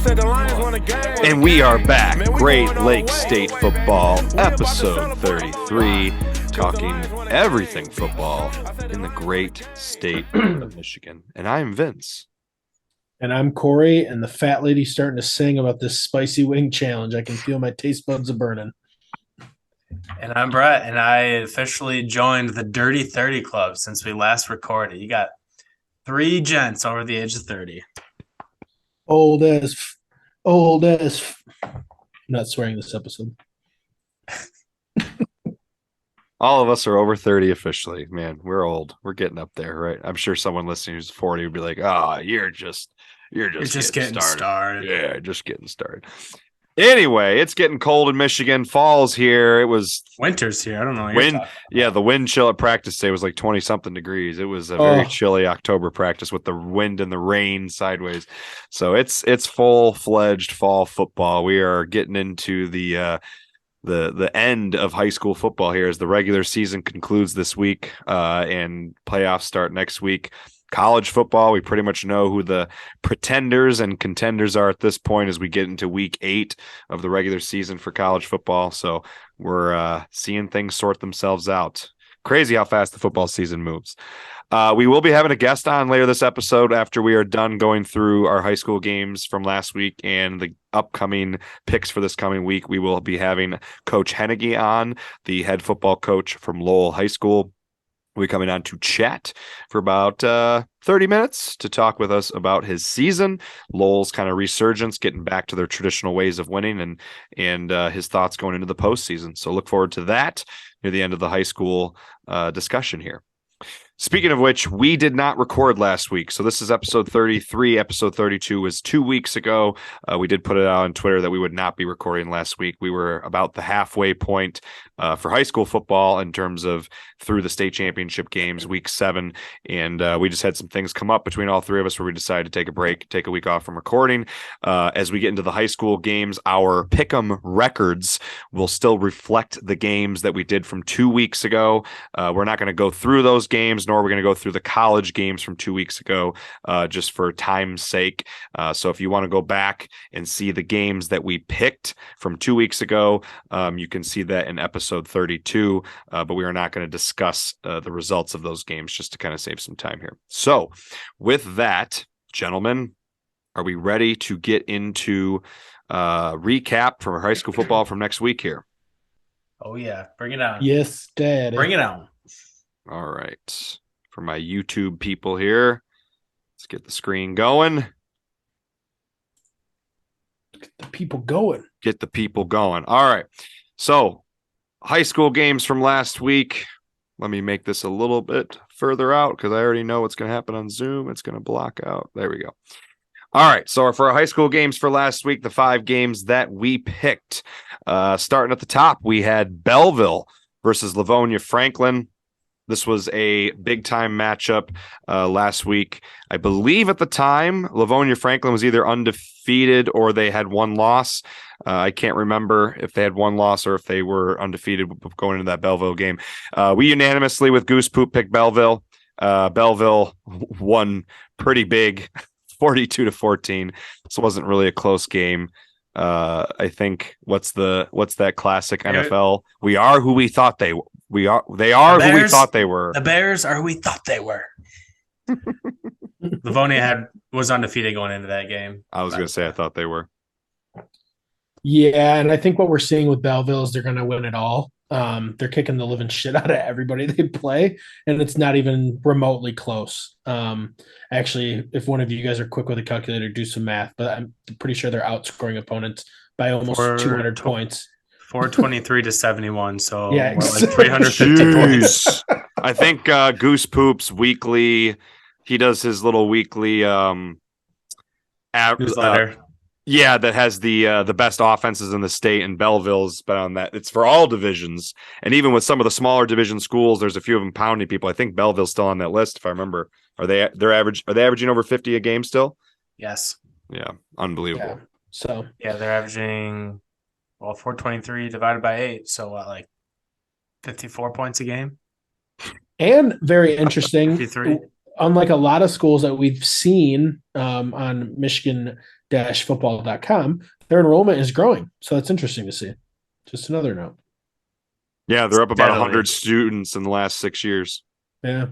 And we are back. Great Lakes State Football, episode 33, talking everything football in the great state of Michigan. And I'm Vince. And I'm Kory, and the fat lady's starting to sing about this spicy wing challenge. I can feel my taste buds are burning. And I'm Brett, and I officially joined the Dirty 30 Club since we last recorded. You got 3 gents over the age of 30. Old as. I'm not swearing this episode. All of us are over 30 officially. Man, we're old. We're getting up there, right? I'm sure someone listening who's 40 would be like, you're just getting started. Yeah, just getting started. Anyway, it's getting cold in Michigan. Fall's here. It was winter's here. I don't know. The wind chill at practice day was like 20-something degrees. It was a very chilly October practice with the wind and the rain sideways. So it's full-fledged fall football. We are getting into the end of high school football here as the regular season concludes this week and playoffs start next week. College football, we pretty much know who the pretenders and contenders are at this point as we get into week 8 of the regular season for college football. So we're seeing things sort themselves out. Crazy how fast the football season moves. We will be having a guest on later this episode after we are done going through our high school games from last week and the upcoming picks for this coming week. We will be having Coach Henige on, the head football coach from Lowell High School. We'll be coming on to chat for about 30 minutes to talk with us about his season, Lowell's kind of resurgence, getting back to their traditional ways of winning, and his thoughts going into the postseason. So look forward to that near the end of the high school discussion here. Speaking of which, we did not record last week. So this is episode 33. Episode 32 was 2 weeks ago. We did put it out on Twitter that we would not be recording last week. We were about the halfway point for high school football in terms of through the state championship games, week 7. And we just had some things come up between all three of us where we decided to take a break, take a week off from recording. As we get into the high school games, our Pick'em records will still reflect the games that we did from 2 weeks ago. We're not going to go through those games, nor are we going to go through the college games from 2 weeks ago, just for time's sake. So if you want to go back and see the games that we picked from 2 weeks ago, you can see that in episode 32, but we are not going to discuss the results of those games just to kind of save some time here. So with that, gentlemen, are we ready to get into recap from our high school football from next week here? Oh, yeah. Bring it on. Yes, Dad. Bring it on. All right. For my YouTube people here, let's get the screen going. Get the people going. Get the people going. All right. So, high school games from last week. Let me make this a little bit further out because I already know what's going to happen on Zoom. It's going to block out. There we go. All right. So, for our high school games for last week, the 5 games that we picked, starting at the top, we had Belleville versus Livonia Franklin. This was a big-time matchup last week. I believe at the time, Livonia Franklin was either undefeated or they had 1 loss. I can't remember if they had 1 loss or if they were undefeated going into that Belleville game. We unanimously, with Goose Poop, picked Belleville. Belleville won pretty big, 42-14. This wasn't really a close game. I think what's that classic NFL? We are who we thought they were. They are who we thought they were. The Bears are who we thought they were. Livonia was undefeated going into that game. I was going to say I thought they were. Yeah, and I think what we're seeing with Belleville is they're going to win it all. They're kicking the living shit out of everybody they play, and it's not even remotely close. Actually, if one of you guys are quick with a calculator, do some math, but I'm pretty sure they're outscoring opponents by almost 200 points. 423-71, so yeah, like 350 points. I think Goose Poop's weekly, he does his little weekly newsletter. Yeah, that has the best offenses in the state, and Belleville's been on that. It's for all divisions, and even with some of the smaller division schools, there's a few of them pounding people. I think Belleville's still on that list, if I remember. Are they averaging over 50 a game still? Yes. Yeah, unbelievable. Yeah. So they're averaging 423 divided by 8, so like 54 points a game. And very interesting. unlike a lot of schools that we've seen on Michigan-football.com, their enrollment is growing. So that's interesting to see. Just another note. Yeah, they're up about 100 students in the last 6 years. Yeah.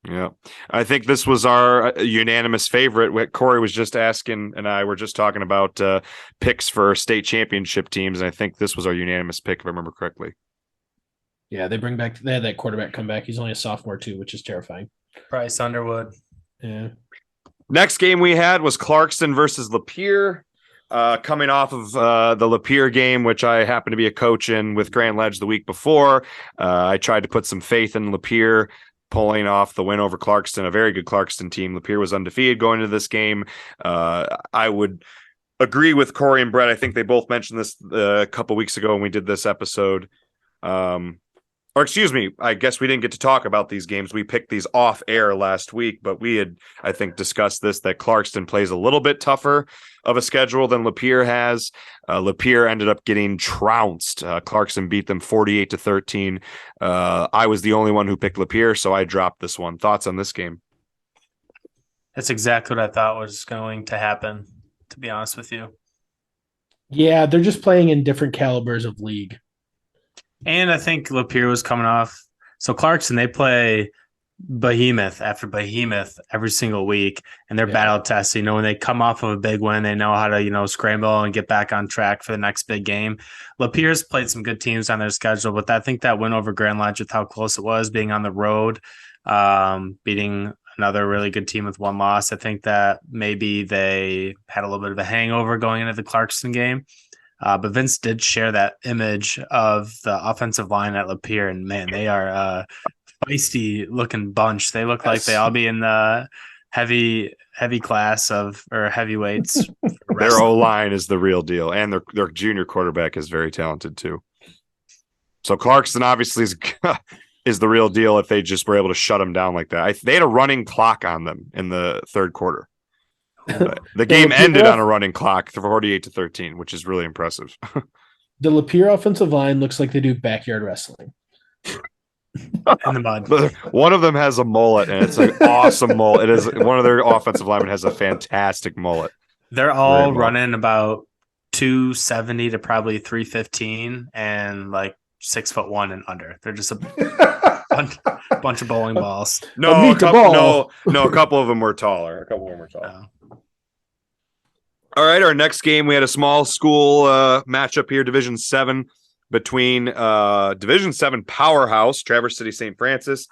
Yeah. I think this was our unanimous favorite. What Kory was just asking, and I were just talking about picks for state championship teams, and I think this was our unanimous pick, if I remember correctly. Yeah, they had that quarterback come back. He's only a sophomore too, which is terrifying. Bryce Underwood. Yeah. Next game we had was Clarkston versus Lapeer. Coming off of the Lapeer game, which I happened to be a coach in with Grand Ledge the week before. I tried to put some faith in Lapeer, pulling off the win over Clarkston, a very good Clarkston team. Lapeer was undefeated going into this game. I would agree with Kory and Brett. I think they both mentioned this a couple weeks ago when we did this episode. Or excuse me, I guess we didn't get to talk about these games. We picked these off air last week, but we had, I think, discussed this, that Clarkston plays a little bit tougher of a schedule than Lapeer has. Lapeer ended up getting trounced. Clarkston beat them 48-13. I was the only one who picked Lapeer, so I dropped this one. Thoughts on this game? That's exactly what I thought was going to happen, to be honest with you. Yeah, they're just playing in different calibers of league. And I think Lapeer was coming off. So Clarkson, they play behemoth after behemoth every single week, and they're battle tested. When they come off of a big win, they know how to, scramble and get back on track for the next big game. Lapeer's played some good teams on their schedule, but I think that win over Grand Ledge with how close it was, being on the road, beating another really good team with one loss. I think that maybe they had a little bit of a hangover going into the Clarkson game. But Vince did share that image of the offensive line at Lapeer, and man, they are a feisty looking bunch. They look like they all be in the heavy class or heavyweights. Their O-line is the real deal, and their junior quarterback is very talented too. So Clarkson obviously is the real deal if they just were able to shut them down like that. They had a running clock on them in the third quarter. The game ended on a running clock, 48-13, which is really impressive. The Lapeer offensive line looks like they do backyard wrestling. In the mud. One of them has a mullet, and it's an awesome mullet. It is one of their offensive linemen has a fantastic mullet. They're all running about 270 to probably 315 and like 6'1" and under. They're just a bunch of bowling balls. No, a couple of them were taller. Oh. All right, our next game, we had a small school matchup here, Division 7, between Division 7 powerhouse, Traverse City St. Francis,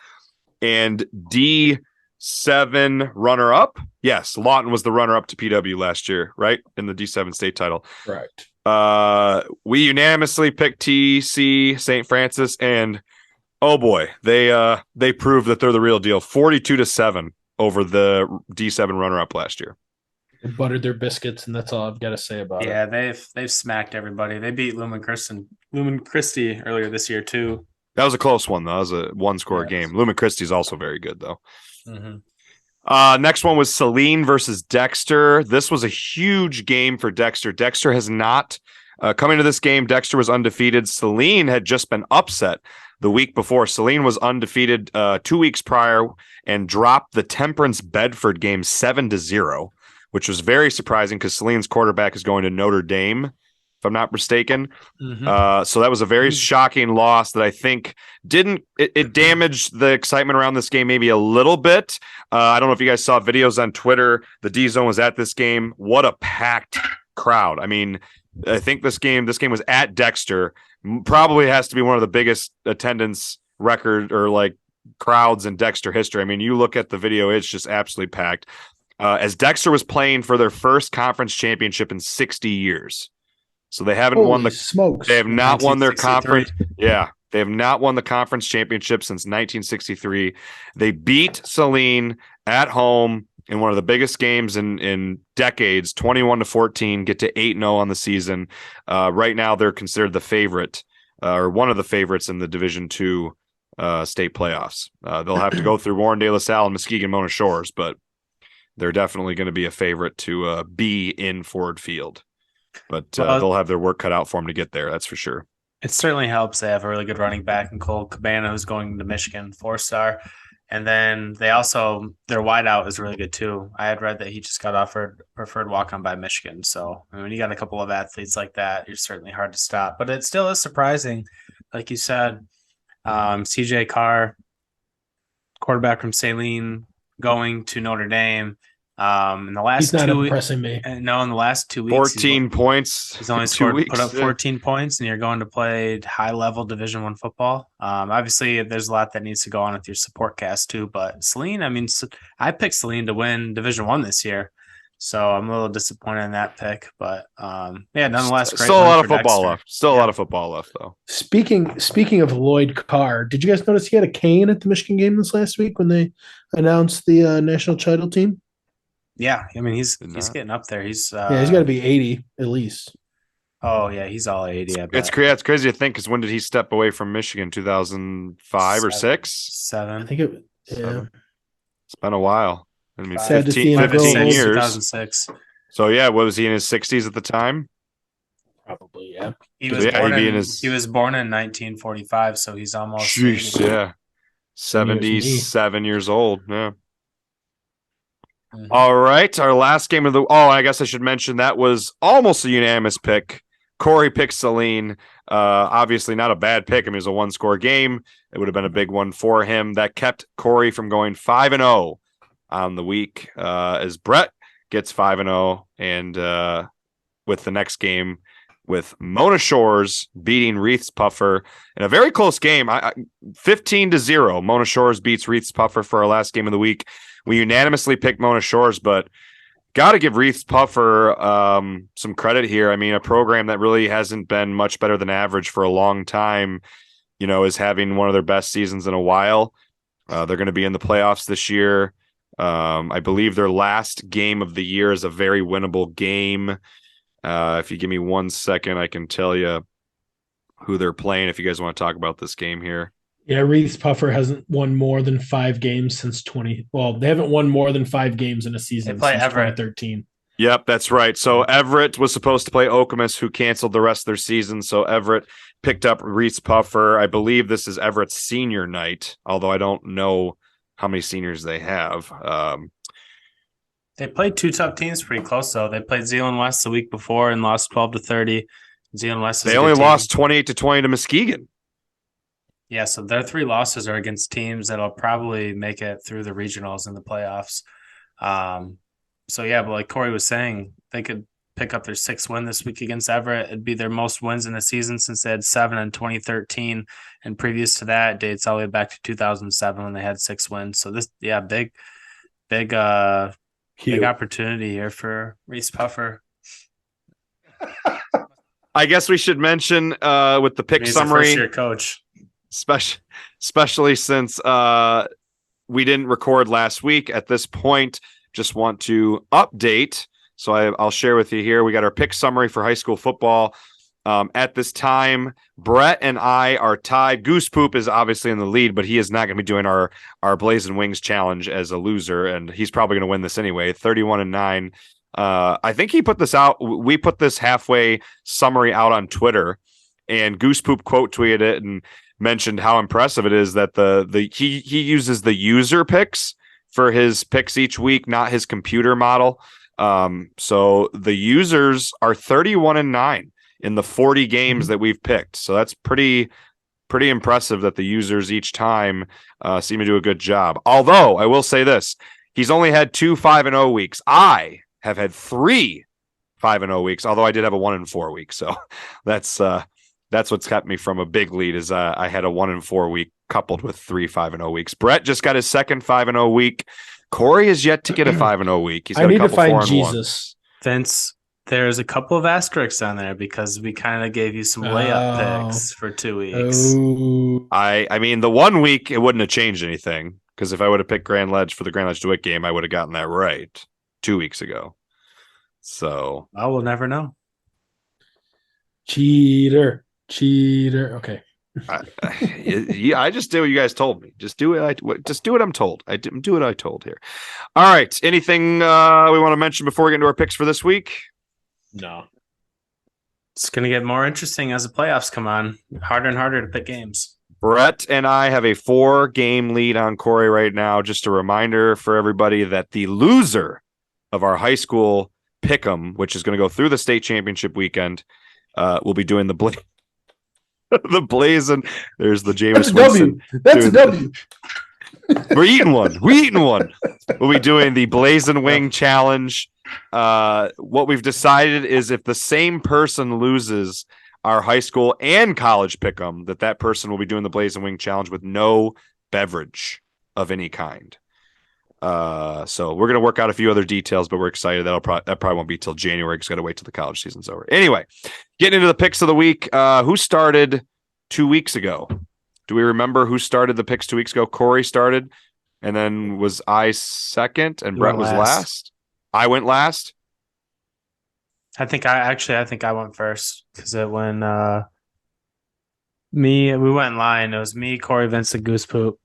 and D7 runner-up. Yes, Lawton was the runner-up to PW last year, right, in the D7 state title. Right. We unanimously picked TC St. Francis, and oh boy, they proved that they're the real deal. 42-7 over the D7 runner-up last year. Buttered their biscuits, and that's all I've got to say about it. Yeah, they've smacked everybody. They beat Lumen Christi earlier this year too. That was a close one, though. That was a one-score game. Lumen Christi is also very good, though. Mm-hmm. Next one was Saline versus Dexter. This was a huge game for Dexter. Dexter has not coming to this game. Dexter was undefeated. Saline had just been upset the week before. Saline was undefeated 2 weeks prior and dropped the Temperance Bedford game 7-0. Which was very surprising because Saline's quarterback is going to Notre Dame, if I'm not mistaken. Mm-hmm. So that was a very shocking loss that I think it damaged the excitement around this game maybe a little bit. I don't know if you guys saw videos on Twitter. The D-Zone was at this game. What a packed crowd. I mean, I think this game was at Dexter. Probably has to be one of the biggest attendance record or like crowds in Dexter history. I mean, you look at the video, it's just absolutely packed. As Dexter was playing for their first conference championship in 60 years. So they haven't won the smokes. They have not won their conference. Yeah. They have not won the conference championship since 1963. They beat Saline at home in one of the biggest games in decades, 21-14, get to 8-0 on the season. Right now they're considered the favorite or one of the favorites in the Division II state playoffs. They'll have to go through Warren De La Salle and Muskegon Mona Shores, but they're definitely going to be a favorite to be in Ford Field. But they'll have their work cut out for them to get there, that's for sure. It certainly helps. They have a really good running back in Cole Cabana, who's going to Michigan, 4-star. And then their wideout is really good too. I had read that he just got offered preferred walk on by Michigan. So when you got a couple of athletes like that, you're certainly hard to stop. But it still is surprising, like you said, CJ Carr, quarterback from Saline, going to Notre Dame. In the last he's not impressing me. No, in the last 2 weeks, 14 points. He's only put up 14 points, and you're going to play high-level Division I football. Obviously, there's a lot that needs to go on with your support cast too. But Saline, I picked Saline to win Division I this year, so I'm a little disappointed in that pick. But nonetheless, great. Still a lot of football left. Still a lot of football left, though. Speaking of Lloyd Carr, did you guys notice he had a cane at the Michigan game this last week when they announced the national title team? Yeah, he's getting up there. He's he's got to be 80 at least. Oh yeah, he's all 80. It's crazy to think because when did he step away from Michigan? 2005 or 6? 7. I think it. Yeah, 7. It's been a while. 15 years. 2006. So yeah, what was he in his 60s at the time? Probably, yeah. He was born in 1945, so he's almost. Jeez, 80. Yeah, 77 years old. Yeah. All right, our last game of the. Oh, I guess I should mention that was almost a unanimous pick. Kory picked Saline. Obviously, not a bad pick. It was a 1-score game. It would have been a big one for him. That kept Kory from going 5-0 on the week. As Brett gets 5-0, and with the next game with Mona Shores beating Reiths Puffer in a very close game, 15-0. Mona Shores beats Reiths Puffer for our last game of the week. We unanimously picked Mona Shores, but got to give Reiths Puffer some credit here. A program that really hasn't been much better than average for a long time, is having one of their best seasons in a while. They're going to be in the playoffs this year. I believe their last game of the year is a very winnable game. If you give me 1 second, I can tell you who they're playing if you guys want to talk about this game here. Yeah, Reiths Puffer hasn't won more than 5 games since 20. Well, they haven't won more than 5 games in a season since 2013. Yep, that's right. So Everett was supposed to play Okemos, who canceled the rest of their season. So Everett picked up Reiths Puffer. I believe this is Everett's senior night, although I don't know how many seniors they have. They played 2 tough teams pretty close, though. They played Zeeland West the week before and lost 12-30. Zeeland West. They only lost 28-20 to Muskegon. Yeah, so their 3 losses are against teams that'll probably make it through the regionals and the playoffs. But like Kory was saying, they could pick up their 6th win this week against Everett. It'd be their most wins in the season since they had 7 in 2013. And previous to that, it dates all the way back to 2007 when they had 6 wins. So this, big opportunity here for Reiths Puffer. I guess we should mention with the pick summary. First-year coach. Especially since we didn't record last week. At this point, just want to update. So I'll share with you here. We got our pick summary for high school football. At this time, Brett and I are tied. Goose Poop is obviously in the lead, but he is not going to be doing our Blazing Wings challenge as a loser, and he's probably going to win this anyway. 31-9. I think he put this out. We put this halfway summary out on Twitter, and Goose Poop quote tweeted it and mentioned how impressive it is that he uses the user picks for his picks each week, not his computer model. So the users are 31-9 in the 40 games that we've picked. So that's pretty impressive that the users each time seem to do a good job. Although I will say this, he's only had 2 5-0 weeks. I have had 3 5-0 weeks, although I did have a 1-4 week. So that's what's kept me from a big lead is I had a 1-4 week coupled with 3 5-0 weeks. Brett just got his second 5-0 week. Kory is yet to get a 5-0 week. He's got I need to find Jesus. Vince, there's a couple of asterisks on there because we kind of gave you some layup picks for 2 weeks. I mean, the 1 week, it wouldn't have changed anything because if I would have picked Grand Ledge for the Grand Ledge DeWitt game, I would have gotten that right 2 weeks ago. So I will never know. Cheater. Okay. I just did what you guys told me. Just do it. Just do what I'm told. I didn't do what I told here. All right. Anything we want to mention before we get into our picks for this week? No. It's going to get more interesting as the playoffs come on. Harder and harder to pick games. Brett and I have a 4-game lead on Kory right now. Just a reminder for everybody that the loser of our high school pick'em, which is going to go through the state championship weekend, will be doing the the Blazing. There's the Jameis Winston. That's a W. We're eating one. We'll be doing the Blazing Wing Challenge. What we've decided is if the same person loses our high school and college pick'em, that person will be doing the Blazing Wing Challenge with no beverage of any kind. So we're going to work out a few other details, but we're excited. That probably won't be till January because got to wait till the college season's over. Anyway, getting into the picks of the week. Who started 2 weeks ago? Do we remember who started the picks 2 weeks ago? Kory started, and then was I second, and Brett was last. I went last. I think I went first because it went we went in line. It was me, Kory, Vincent, Goose Poop.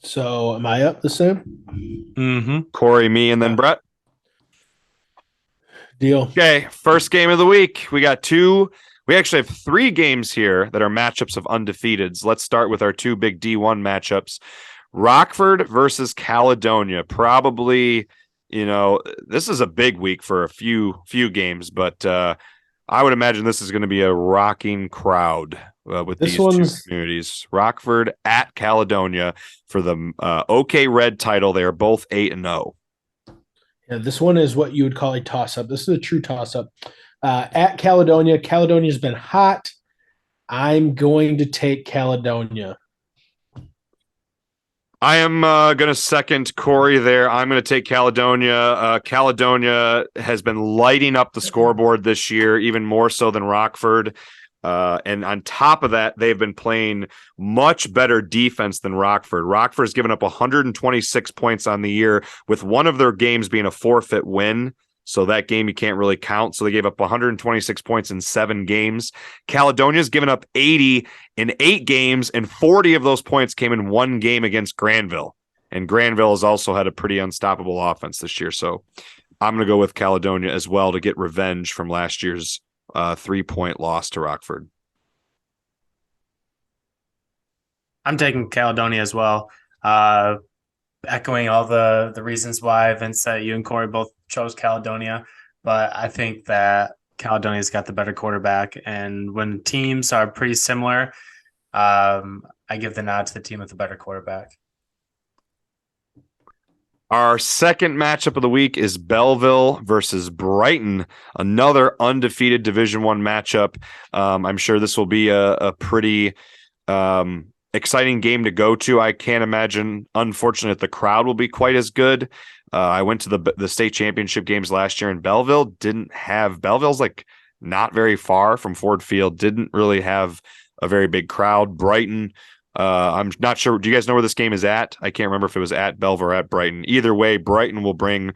So am I up the same? Mm-hmm. Kory, me, and then Brett. Deal. Okay, first game of the week. We actually have 3 games here that are matchups of undefeateds. Let's start with our 2 big D1 matchups. Rockford versus Caledonia. Probably, this is a big week for a few games, but I would imagine this is going to be a rocking crowd with these 2 communities. Rockford at Caledonia for the OK Red title. They are both 8-0. Yeah, this one is what you would call a toss-up. This is a true toss-up. At Caledonia. Caledonia's been hot. I'm going to take Caledonia. I am going to second Kory there. I'm going to take Caledonia. Caledonia has been lighting up the scoreboard this year, even more so than Rockford. And on top of that, they've been playing much better defense than Rockford. Rockford's given up 126 points on the year, with one of their games being a forfeit win. So that game you can't really count. So they gave up 126 points in 7 games. Caledonia's given up 80 in 8 games, and 40 of those points came in 1 game against Granville. And Granville has also had a pretty unstoppable offense this year. So I'm going to go with Caledonia as well to get revenge from last year's 3-point loss to Rockford. I'm taking Caledonia as well. Echoing all the reasons why Vince, you and Kory both chose Caledonia, but I think that Caledonia's got the better quarterback, and when teams are pretty similar, I give the nod to the team with the better quarterback. Our second matchup of the week is Belleville versus Brighton, another undefeated Division I matchup. I'm sure this will be a pretty exciting game to go to. I can't imagine, unfortunately, the crowd will be quite as good. I went to the state championship games last year, and Belleville's like not very far from Ford Field. Didn't really have a very big crowd. Brighton, I'm not sure. Do you guys know where this game is at? I can't remember if it was at Belleville or at Brighton. Either way, Brighton will bring.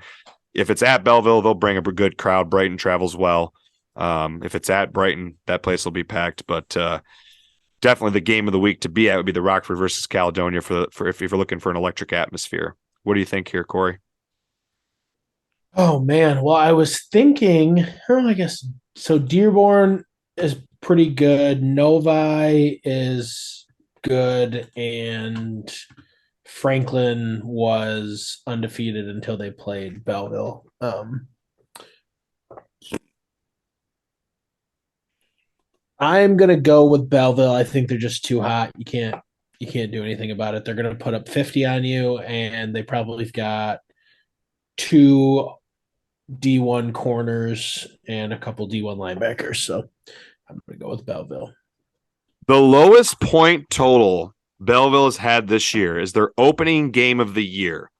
If it's at Belleville, they'll bring a good crowd. Brighton travels well. If it's at Brighton, that place will be packed. But definitely the game of the week to be at would be the Rockford versus Caledonia for if you're looking for an electric atmosphere. What do you think here, Kory? Oh man, well I was thinking, I guess so. Dearborn is pretty good. Novi is good, and Franklin was undefeated until they played Belleville. I'm gonna go with Belleville. I think they're just too hot. You can't do anything about it. They're gonna put up 50 on you, and they probably got 2 D1 corners and a couple D1 linebackers. So I'm gonna go with Belleville. The lowest point total Belleville has had this year is their opening game of the year,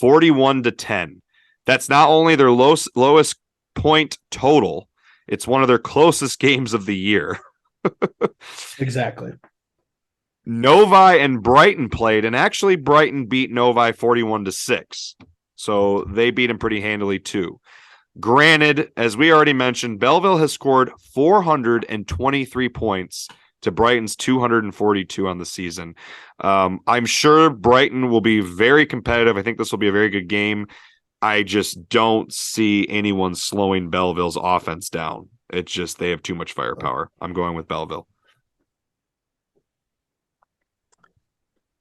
41-10. That's not only their lowest point total, it's one of their closest games of the year. Exactly. Novi and Brighton played, and actually Brighton beat Novi 41-6. So they beat them pretty handily too. Granted, as we already mentioned, Belleville has scored 423 points to Brighton's 242 on the season. I'm sure Brighton will be very competitive. I think this will be a very good game. I just don't see anyone slowing Belleville's offense down. It's just they have too much firepower. I'm going with Belleville.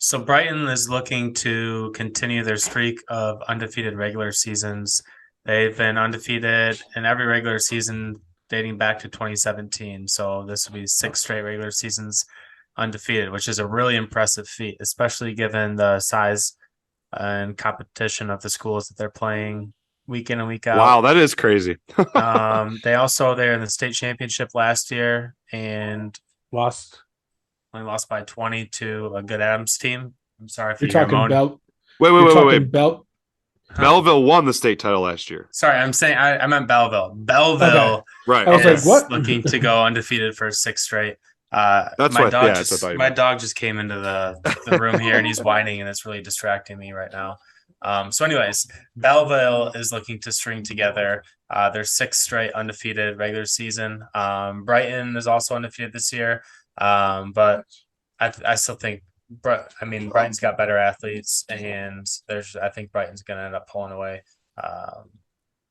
So Brighton is looking to continue their streak of undefeated regular seasons. They've been undefeated in every regular season dating back to 2017. So this will be 6 straight regular seasons undefeated, which is a really impressive feat, especially given the size and competition of the schools that they're playing week in and week out. Wow, that is crazy. They're in the state championship last year and only lost by 20 to a good Adams team. I'm sorry if you're talking about. Wait. Belleville won the state title last year. Sorry, I'm saying I meant Belleville. Belleville, okay. Right? I was like, what? Looking to go undefeated for 6 straight. That's my what. Dog yeah, my dog just came into the room here and he's whining and it's really distracting me right now. So, anyways, Belleville is looking to string together their 6 straight undefeated regular season. Brighton is also undefeated this year, but I still think. Brighton's got better athletes, and I think Brighton's going to end up pulling away.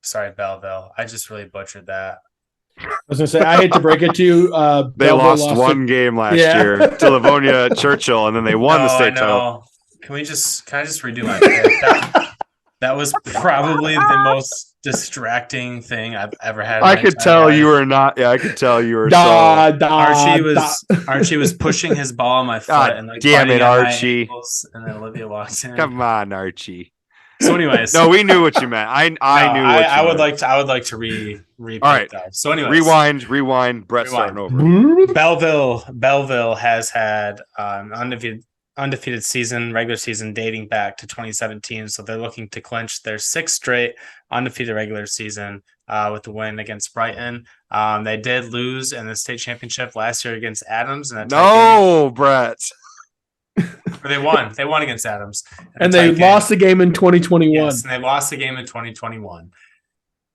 Sorry, Belleville. I just really butchered that. I was going to say, I hate to break it to you. They lost one game last year to Livonia Churchill, and then they won the state title. Can I just redo my pick? That was probably the most distracting thing I've ever had. I could tell you were not. Yeah, I could tell you were. Archie was pushing his ball on my foot. God, and like damn it, Archie! And then Olivia walked in. Come on, Archie. So, anyways, no, we knew what you meant. I knew. I would like to repeat. All right. That. So, anyways, rewind. Brett's starting over. Belleville has had undefeated season, regular season dating back to 2017. So they're looking to clinch their 6th straight undefeated regular season with the win against Brighton. They did lose in the state championship last year against Adams. Brett. They won. They won against Adams. And they lost the game in 2021. Yes, and they lost the game in 2021.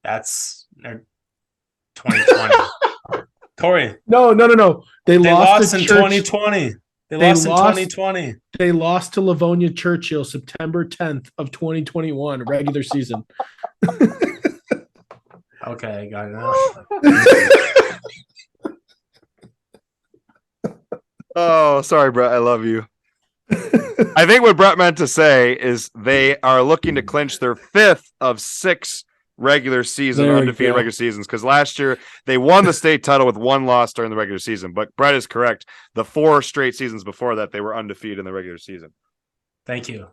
That's 2020. Kory. No. They lost in 2020. They lost in 2020. They lost to Livonia Churchill September 10th of 2021, regular season. Okay, got it now. Oh, sorry, Brett. I love you. I think what Brett meant to say is they are looking to clinch their 5th of 6 regular season undefeated regular seasons, because last year they won the state title with 1 loss during the regular season. But Brett is correct. The 4 straight seasons before that, they were undefeated in the regular season. Thank you.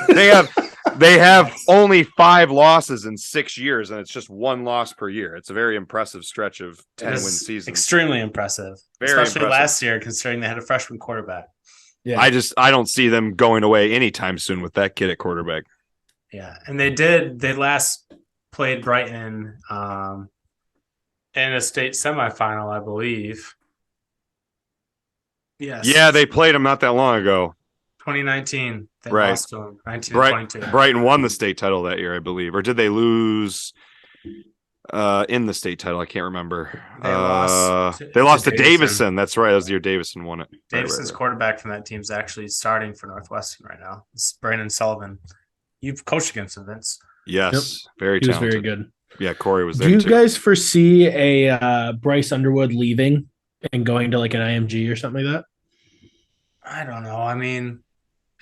They have only 5 losses in 6 years, and it's just 1 loss per year. It's a very impressive stretch of 10-win seasons. Extremely impressive, especially last year, considering they had a freshman quarterback. Yeah, I don't see them going away anytime soon with that kid at quarterback. Yeah, and they last played Brighton in a state semifinal, I believe. Yes. Yeah, they played them not that long ago. 2019. They right. lost to them. 1922. Brighton won the state title that year, I believe. Or did they lose in the state title? I can't remember. They lost to Davison. That's right. That was the year Davison won it. Davison's quarterback from that team is actually starting for Northwestern right now. It's Brandon Sullivan. You've coached against him, Vince. Yes, very he talented. was very good. Yeah, Kory was there. Do you too. guys foresee a Bryce Underwood leaving and going to like an IMG or something like that? I don't know. I mean,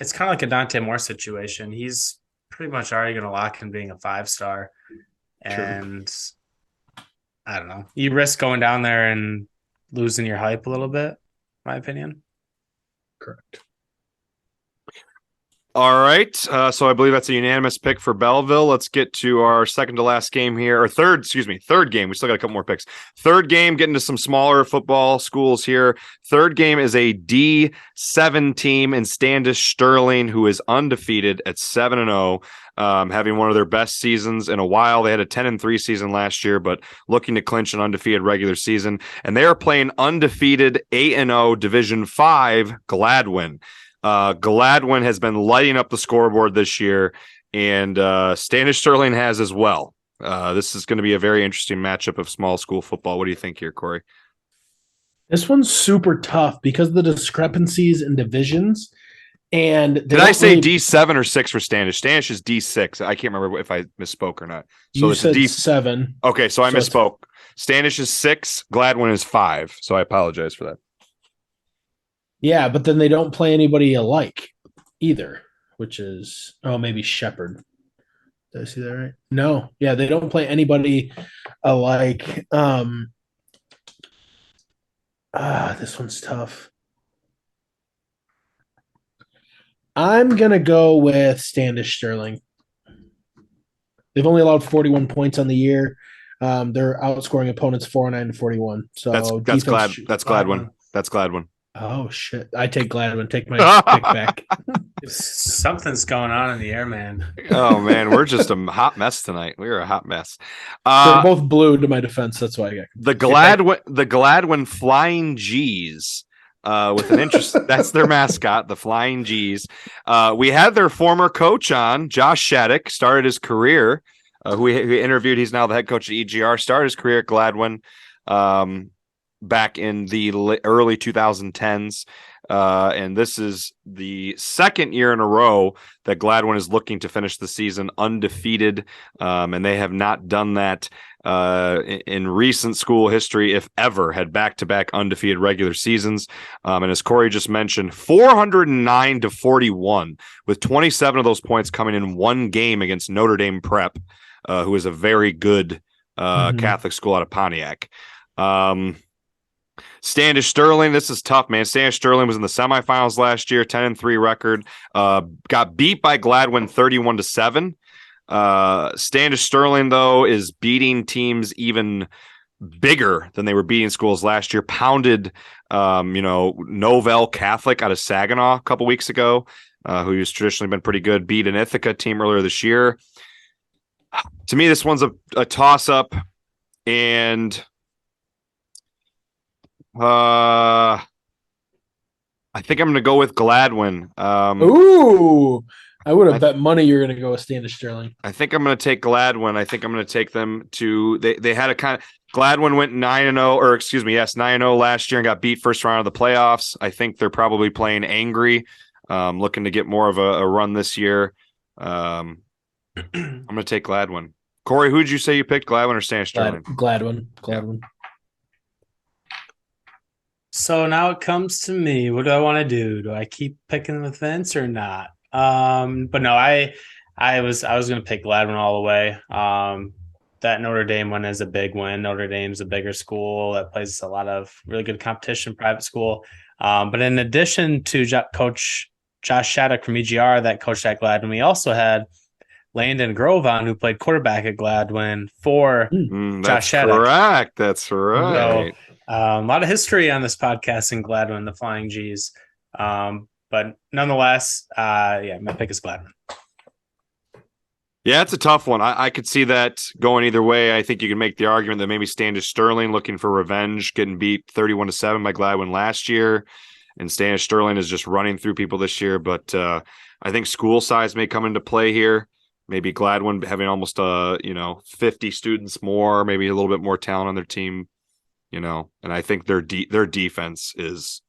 it's kind of like a Dante Moore situation. He's pretty much already going to lock in being a 5-star. And I don't know. You risk going down there and losing your hype a little bit, in my opinion. Correct. All right. So I believe that's a unanimous pick for Belleville. Let's get to our second to last game here, or third game. We still got a couple more picks. Third game, getting to some smaller football schools here. Third game is a D7 team in Standish Sterling, who is undefeated at 7-0, having one of their best seasons in a while. They had a 10-3 season last year, but looking to clinch an undefeated regular season. And they are playing undefeated 8-0 Division 5 Gladwin. Gladwin has been lighting up the scoreboard this year, and Standish Sterling has as well. This is going to be a very interesting matchup of small school football. What do you think here, Kory? This one's super tough because of the discrepancies in divisions. And did I say D7 or 6 for Standish? Standish is D6. I can't remember if I misspoke or not. So you said D7. Okay, so I misspoke. Standish is 6, Gladwin is 5. So I apologize for that. Yeah, but then they don't play anybody alike either, which is maybe Shepherd. Did I see that right? No. Yeah, they don't play anybody alike. This one's tough. I'm gonna go with Standish Sterling. They've only allowed 41 points on the year. They're outscoring opponents 409-41. So that's Gladwin. That's Gladwin. Oh shit! I take Gladwin. Take my pick back. Something's going on in the air, man. Oh man, we're just a hot mess tonight. We're a hot mess. They're both blue to my defense. That's why I got the Gladwin Flying G's. With an interest, that's their mascot, the Flying G's. We had their former coach on, Josh Shattuck, started his career. Who we interviewed. He's now the head coach at EGR. Started his career at Gladwin back in the early 2010s. And this is the second year in a row that Gladwin is looking to finish the season undefeated. And they have not done that in recent school history, if ever, had back-to-back undefeated regular seasons. And as Kory just mentioned, 409-41, with 27 of those points coming in one game against Notre Dame Prep, who is a very good Catholic school out of Pontiac. Standish Sterling, this is tough, man. Standish Sterling was in the semifinals last year, 10-3 record. Got beat by Gladwin 31-7. Standish Sterling, though, is beating teams even bigger than they were beating schools last year. Pounded, Novell Catholic out of Saginaw a couple weeks ago, who has traditionally been pretty good. Beat an Ithaca team earlier this year. To me, this one's a toss-up, and I think I'm going to go with Gladwin. Ooh, I would have bet money you're going to go with Standish Sterling. I think I'm going to take Gladwin. I think I'm going to take them to. They had a kind of Gladwin went 9-0, or excuse me, yes, 9-0 last year and got beat first round of the playoffs. I think they're probably playing angry, looking to get more of a run this year. I'm going to take Gladwin. Kory, who did you say you picked, Gladwin or Standish Sterling? Gladwin. Yep. So now it comes to me. What do I want to do? Do I keep picking with Vince or not? But no, I was going to pick Gladwin all the way. That Notre Dame one is a big win. Notre Dame's a bigger school that plays a lot of really good competition, private school. But in addition to Coach Josh Shattuck from EGR that coached at Gladwin, we also had Landon Grovon, who played quarterback at Gladwin for Josh Shattuck. Correct. That's right. So, a lot of history on this podcast in Gladwin, the Flying G's. But nonetheless, my pick is Gladwin. Yeah, it's a tough one. I could see that going either way. I think you can make the argument that maybe Standish Sterling looking for revenge, getting beat 31-7 by Gladwin last year, and Standish Sterling is just running through people this year. But I think school size may come into play here. Maybe Gladwin having almost 50 students more, maybe a little bit more talent on their team, and I think their defense is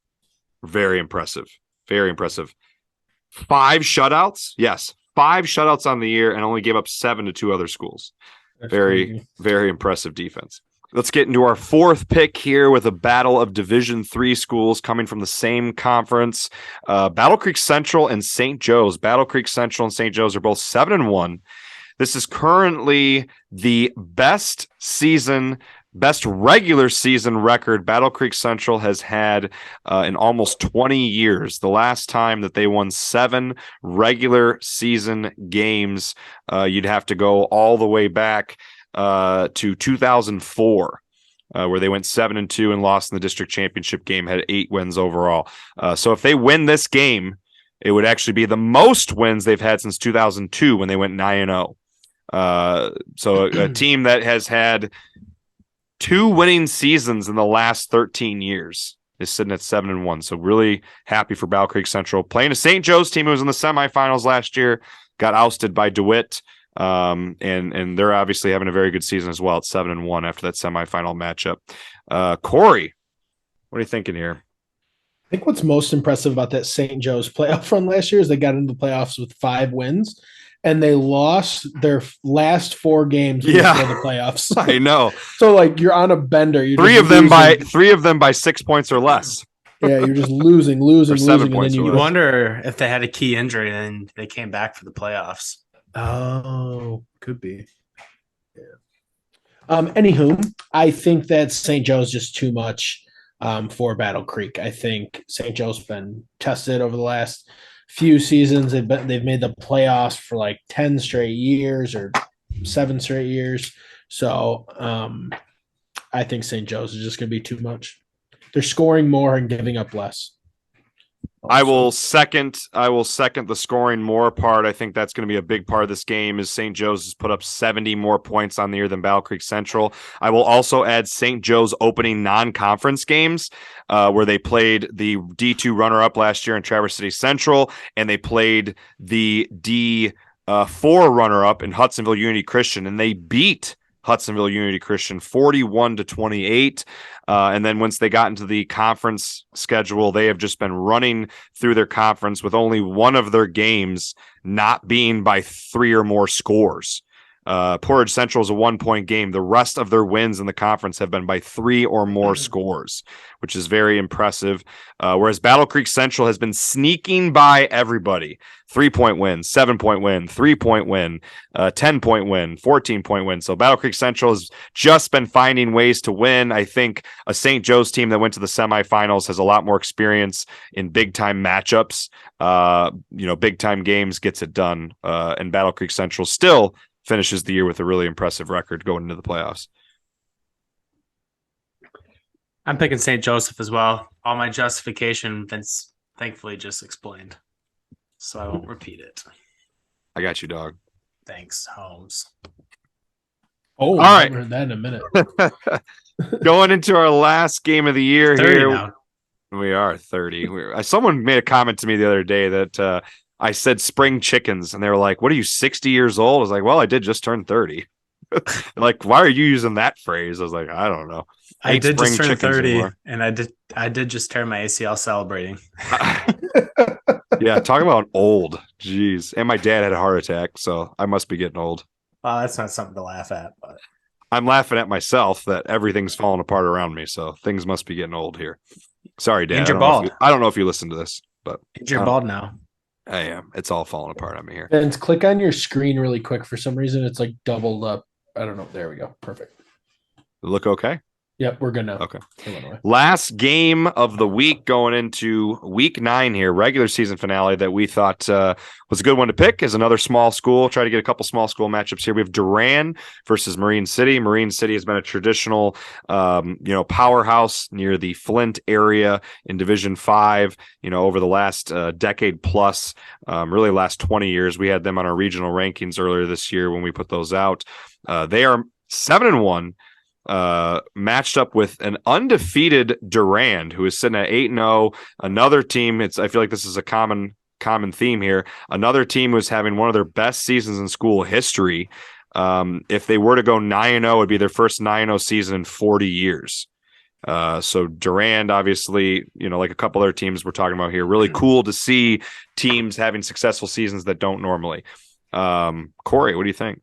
very impressive. Very impressive. 5 shutouts. Yes. 5 shutouts on the year and only gave up 7 to 2 other schools. That's very, crazy. Very impressive defense. Let's get into our fourth pick here with a battle of Division III schools coming from the same conference. Battle Creek Central and St. Joe's. Battle Creek Central and St. Joe's are both 7-1. This is currently the best regular season record Battle Creek Central has had in almost 20 years. The last time that they won 7 regular season games, you'd have to go all the way back to 2004, where they went 7-2 and lost in the district championship game, had 8 wins overall. So if they win this game, it would actually be the most wins they've had since 2002 when they went 9-0. So a team that has had 2 winning seasons in the last 13 years is sitting at 7-1. So really happy for Battle Creek Central. Playing a St. Joe's team who was in the semifinals last year, got ousted by DeWitt. And they're obviously having a very good season as well at 7-1 after that semifinal matchup. Kory, what are you thinking here? I think what's most impressive about that St. Joe's playoff run last year is they got into the playoffs with 5 wins. And they lost their last 4 games before the playoffs. I know. So you're on a bender. You're 3 of them by 6 points or less. Yeah, you're just losing, and then you wonder if they had a key injury and they came back for the playoffs. Oh, could be. Yeah. Anywho, I think that St. Joe's just too much for Battle Creek. I think St. Joe's been tested over the last few seasons. They've made the playoffs for like 10 straight years or 7 straight years. So I think St. Joe's is just going to be too much. They're scoring more and giving up less. Also. I will second the scoring more part. I think that's going to be a big part of this game. Is St. Joe's has put up 70 more points on the year than Battle Creek Central. I will also add St. Joe's opening non-conference games where they played the D2 runner-up last year in Traverse City Central, and they played the D4 runner-up in Hudsonville Unity Christian, and they beat Hudsonville Unity Christian 41-28. And then once they got into the conference schedule, they have just been running through their conference with only one of their games not being by 3 or more scores. Portage Central is a 1-point game. The rest of their wins in the conference have been by 3 or more scores, which is very impressive. Whereas Battle Creek Central has been sneaking by everybody. 3-point win, 7-point win, 3-point win, 10-point win, 14-point win. So Battle Creek Central has just been finding ways to win. I think a St. Joe's team that went to the semifinals has a lot more experience in big-time matchups. Big-time games gets it done. And Battle Creek Central still finishes the year with a really impressive record going into the playoffs. I'm picking St. Joseph as well. All my justification, Vince thankfully just explained, so I won't repeat it. I got you, dog. Thanks, Holmes. Oh, all right. I haven't heard that in a minute. Going into our last game of the year 30 here. Now. We are 30. Someone made a comment to me the other day that I said spring chickens, and they were like, what are you, 60 years old? I was like, well, I did just turn 30. Like, why are you using that phrase? I was like, I don't know. I did just turn 30, anymore. And I did just tear my ACL celebrating. Yeah, talk about old. Jeez. And my dad had a heart attack, so I must be getting old. Well, that's not something to laugh at, but I'm laughing at myself that everything's falling apart around me, so things must be getting old here. Sorry, Dad. You're bald. I don't know if you listen to this, but you're bald now. I am. It's all falling apart on me here. And click on your screen really quick. For some reason, it's like doubled up. I don't know. There we go. Perfect. Look okay? Yep, we're good now. Okay. Last game of the week going into week 9 here, regular season finale that we thought was a good one to pick is another small school. Try to get a couple small school matchups here. We have Durand versus Marine City. Marine City has been a traditional, powerhouse near the Flint area in Division 5, over the last decade plus, really last 20 years. We had them on our regional rankings earlier this year when we put those out. They are 7-1. Matched up with an undefeated Durand, who is sitting at 8-0. Another team, I feel like this is a common theme here. Another team was having one of their best seasons in school history. If they were to go 9-0, it'd be their first 9-0 season in 40 years. So Durand, obviously, like a couple other teams we're talking about here, really cool to see teams having successful seasons that don't normally. Kory, what do you think?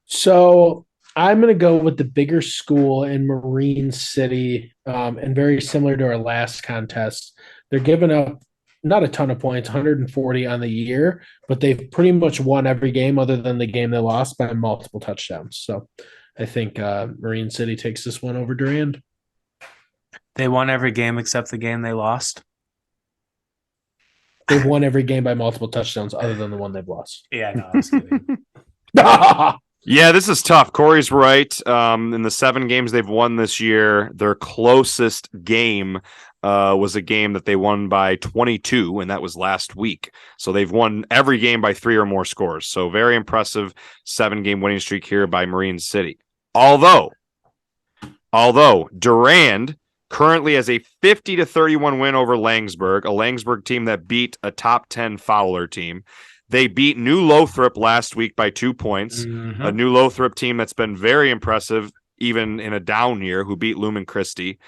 So I'm going to go with the bigger school in Marine City, and very similar to our last contest. They're giving up not a ton of points, 140 on the year, but they've pretty much won every game other than the game they lost by multiple touchdowns. So I think Marine City takes this one over Durand. They won every game except the game they lost. They've won every game by multiple touchdowns other than the one they've lost. Yeah, no, I was kidding. Yeah, this is tough. Kory's right. In the 7 games they've won this year, their closest game was a game that they won by 22, and that was last week. So they've won every game by 3 or more scores. So very impressive 7-game winning streak here by Marine City. Although Durand currently has a 50-31 win over Langsburg, a Langsburg team that beat a top 10 Fowler team. They beat New Lothrop last week by 2 points, a New Lothrop team that's been very impressive, even in a down year, who beat Lumen Christi.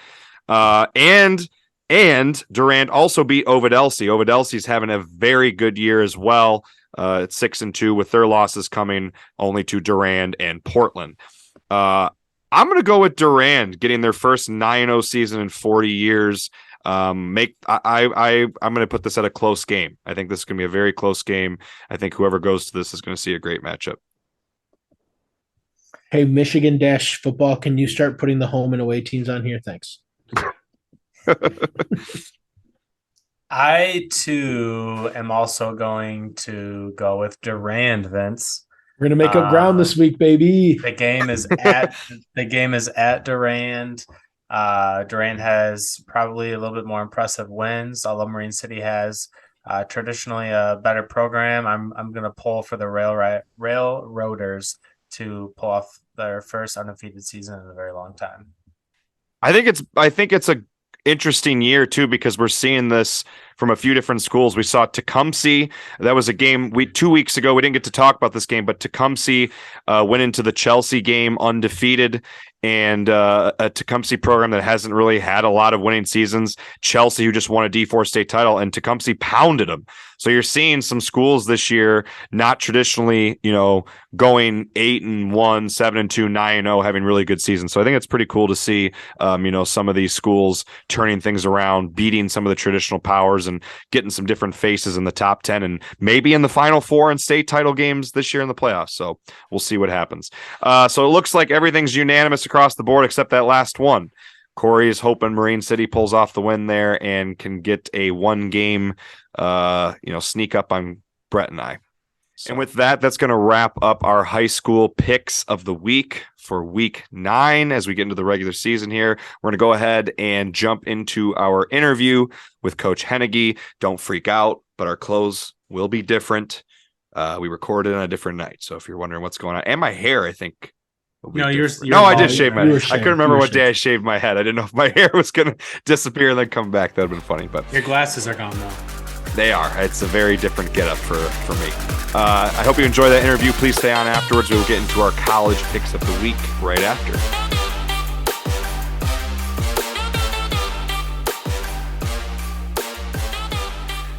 And Durand also beat Ovid-Elsie. Ovid-Elsie's having a very good year as well. It's 6-2 with their losses coming only to Durand and Portland. I'm going to go with Durand getting their first 9-0 season in 40 years. I'm going to put this at a close game. I think this is going to be a very close game. I think whoever goes to this is going to see a great matchup. Hey, Michigan Dash Football, can you start putting the home and away teams on here? Thanks. I too am also going to go with Durand, Vince. We're gonna make up ground this week, baby. The game is at Durand. Durand has probably a little bit more impressive wins, although Marine City has traditionally a better program. I'm going to pull for the Railroaders to pull off their first undefeated season in a very long time. I think it's a interesting year too, because we're seeing this from a few different schools. We saw Tecumseh. That was a game 2 weeks ago. We didn't get to talk about this game, but Tecumseh went into the Chelsea game undefeated, and a Tecumseh program that hasn't really had a lot of winning seasons. Chelsea, who just won a D4 state title, and Tecumseh pounded them. So you're seeing some schools this year not traditionally, going 8-1, 7-2, 9-0, having really good seasons. So I think it's pretty cool to see, some of these schools turning things around, beating some of the traditional powers, and getting some different faces in the top 10, and maybe in the Final Four and state title games this year in the playoffs. So we'll see what happens. So it looks like everything's unanimous across the board except that last one. Kory is hoping Marine City pulls off the win there and can get a 1-game, sneak up on Brett and I. So. And with that, that's going to wrap up our high school picks of the week for week 9. As we get into the regular season here, we're going to go ahead and jump into our interview with Coach Henige. Don't freak out, but our clothes will be different. We recorded on a different night. So if you're wondering what's going on, and my hair, I think. No, I did shave my head. I couldn't remember what day I shaved my head. I didn't know if my hair was going to disappear and then come back. That would have been funny. But your glasses are gone now. They are. It's a very different getup for me. I hope you enjoy that interview. Please stay on afterwards. We will get into our college picks of the week right after.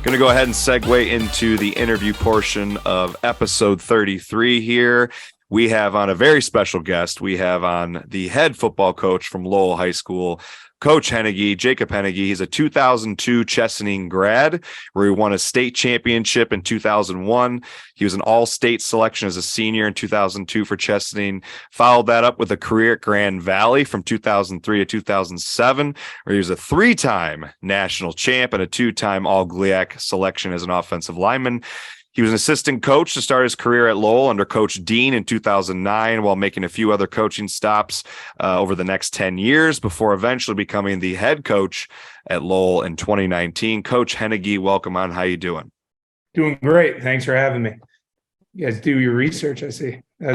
Going to go ahead and segue into the interview portion of episode 33 here. We have on a very special guest. We have on the head football coach from Lowell High School, Coach Henige, Jacob Henige. He's a 2002 Chesaning grad where he won a state championship in 2001. He was an all-state selection as a senior in 2002 for Chesaning. Followed that up with a career at Grand Valley from 2003 to 2007, where he was a 3-time national champ and a 2-time all-GLIAC selection as an offensive lineman. He was an assistant coach to start his career at Lowell under Coach Dean in 2009, while making a few other coaching stops over the next 10 years before eventually becoming the head coach at Lowell in 2019. Coach Henige, welcome on. How you doing? Doing great. Thanks for having me. You guys do your research, I see. With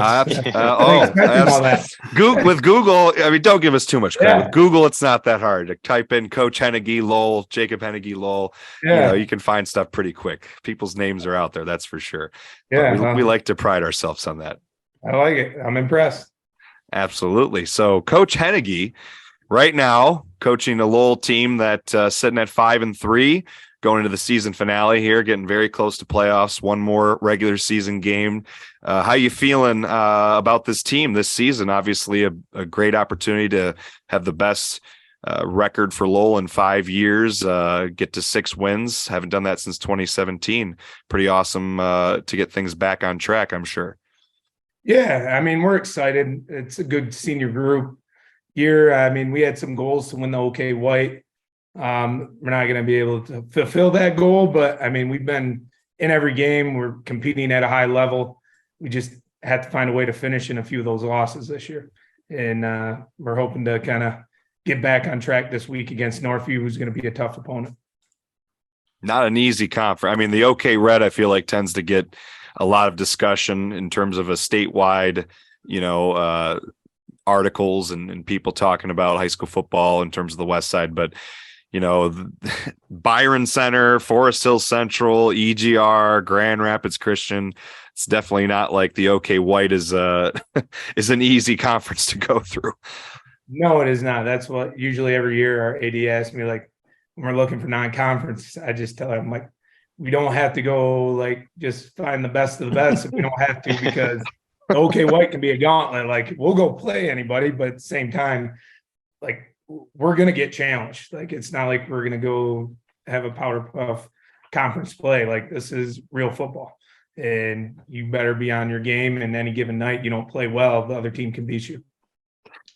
Google, I mean, don't give us too much credit. Yeah. With Google, it's not that hard. To type in Coach Henige Lowell, Jacob Henige Lowell. Yeah. You can find stuff pretty quick. People's names are out there, that's for sure. Yeah, we like to pride ourselves on that. I like it. I'm impressed. Absolutely. So, Coach Henige, right now, coaching a Lowell team that's sitting at 5-3. Going into the season finale here, getting very close to playoffs, one more regular season game. How you feeling about this team this season? Obviously, a great opportunity to have the best record for Lowell in 5 years, get to 6 wins. Haven't done that since 2017. Pretty awesome to get things back on track, I'm sure. Yeah, I mean, we're excited. It's a good senior group year. I mean, we had some goals to win the OK White. We're not going to be able to fulfill that goal, but I mean, we've been in every game. We're competing at a high level. We just had to find a way to finish in a few of those losses this year. And we're hoping to kind of get back on track this week against Northview, who's going to be a tough opponent. Not an easy conference. I mean, the OK Red, I feel like, tends to get a lot of discussion in terms of a statewide, articles and people talking about high school football in terms of the West Side. But Byron Center, Forest Hill Central, EGR, Grand Rapids Christian. It's definitely not like the OK White is an easy conference to go through. No, it is not. That's what usually every year our AD asks me, like, when we're looking for non-conference, I just tell them, like, we don't have to go, like, just find the best of the best if we don't have to, because the OK White can be a gauntlet. Like, we'll go play anybody, but at the same time, like, we're going to get challenged. Like, it's not like we're going to go have a powder puff conference play. Like, this is real football, and you better be on your game. And any given night you don't play well, the other team can beat you.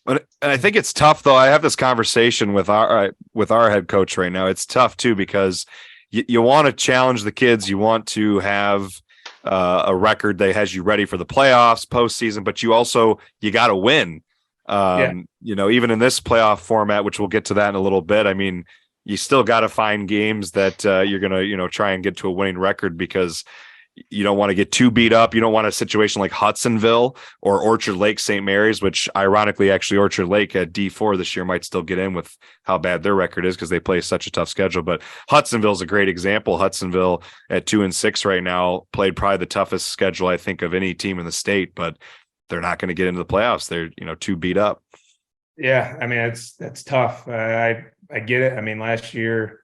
And I think it's tough, though. I have this conversation with our head coach right now. It's tough too, because you want to challenge the kids. You want to have a record that has you ready for the playoffs, postseason, but you got to win. Even in this playoff format, which we'll get to that in a little bit. I mean, you still got to find games that you're going to, try and get to a winning record, because you don't want to get too beat up. You don't want a situation like Hudsonville or Orchard Lake St. Mary's, which ironically, actually Orchard Lake at D4 this year might still get in with how bad their record is, because they play such a tough schedule. But Hudsonville is a great example. Hudsonville at 2-6 right now played probably the toughest schedule, I think, of any team in the state, but they're not going to get into the playoffs. They're, too beat up. Yeah. I mean, that's tough. I get it. I mean, last year,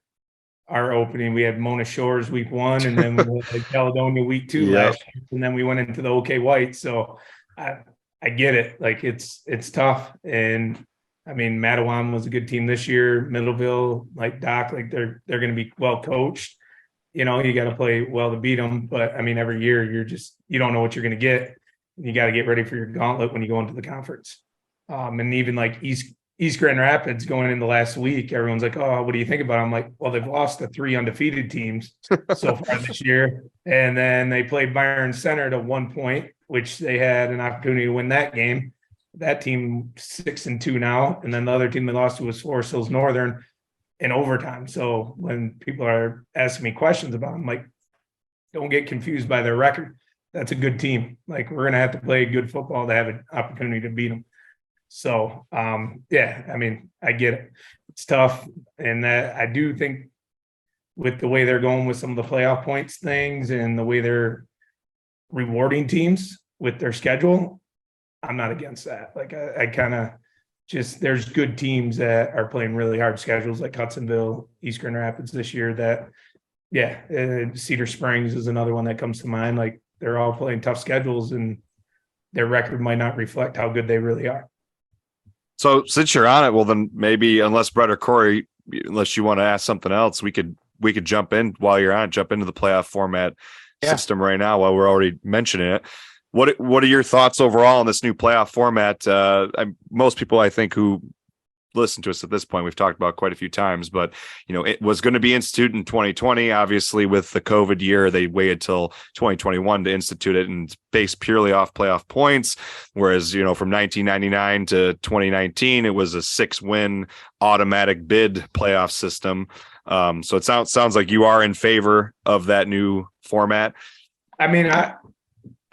our opening, we had Mona Shores week 1, and then we went to Caledonia week 2 last year, and then we went into the OK White. So I get it. Like, it's tough. And I mean, Mattawan was a good team this year. Middleville, like Doc, like they're going to be well coached. You got to play well to beat them. But I mean, every year you don't know what you're going to get. You got to get ready for your gauntlet when you go into the conference. And even like East Grand Rapids going into last week, everyone's like, "Oh, what do you think about it?" I'm like, "Well, they've lost to 3 undefeated teams so far this year, and then they played Byron Center to 1 point, which they had an opportunity to win that game. That team 6-2 now, and then the other team they lost to was Forest Hills Northern in overtime. So when people are asking me questions about them, I'm like, don't get confused by their record. That's a good team. Like, we're gonna have to play good football to have an opportunity to beat them." So, I mean, I get it. It's tough. And that I do think with the way they're going with some of the playoff points things and the way they're rewarding teams with their schedule, I'm not against that. Like, I kind of there's good teams that are playing really hard schedules, like Hudsonville, East Grand Rapids this year that, Cedar Springs is another one that comes to mind. Like, they're all playing tough schedules, and their record might not reflect how good they really are. So since you're on it, well, then maybe, unless Brett or Kory, unless you want to ask something else, we could jump in while you're on, jump into the playoff format system right now while we're already mentioning it. What are your thoughts overall on this new playoff format? Most people, I think, who listen to us at this point, we've talked about quite a few times, but it was going to be instituted in 2020. Obviously, with the COVID year, they waited till 2021 to institute it, and based purely off playoff points. Whereas, from 1999 to 2019, it was a 6-win automatic bid playoff system. So it sounds like you are in favor of that new format. I mean, I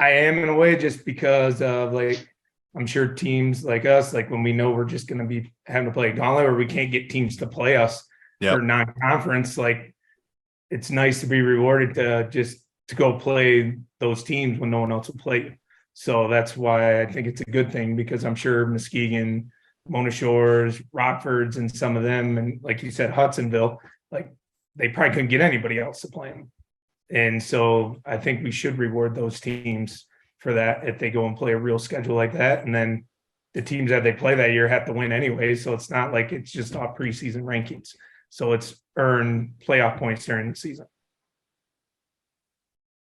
am in a way, just because of, like, I'm sure teams like us, like when we know we're just going to be having to play a gauntlet, or we can't get teams to play us for non-conference, like, it's nice to be rewarded to go play those teams when no one else will play you. So that's why I think it's a good thing, because I'm sure Muskegon, Mona Shores, Rockfords, and some of them, and like you said, Hudsonville, like, they probably couldn't get anybody else to play them. And so I think we should reward those teams for that if they go and play a real schedule like that. And then the teams that they play that year have to win anyway. So it's not like it's just off preseason rankings. So it's earn playoff points during the season.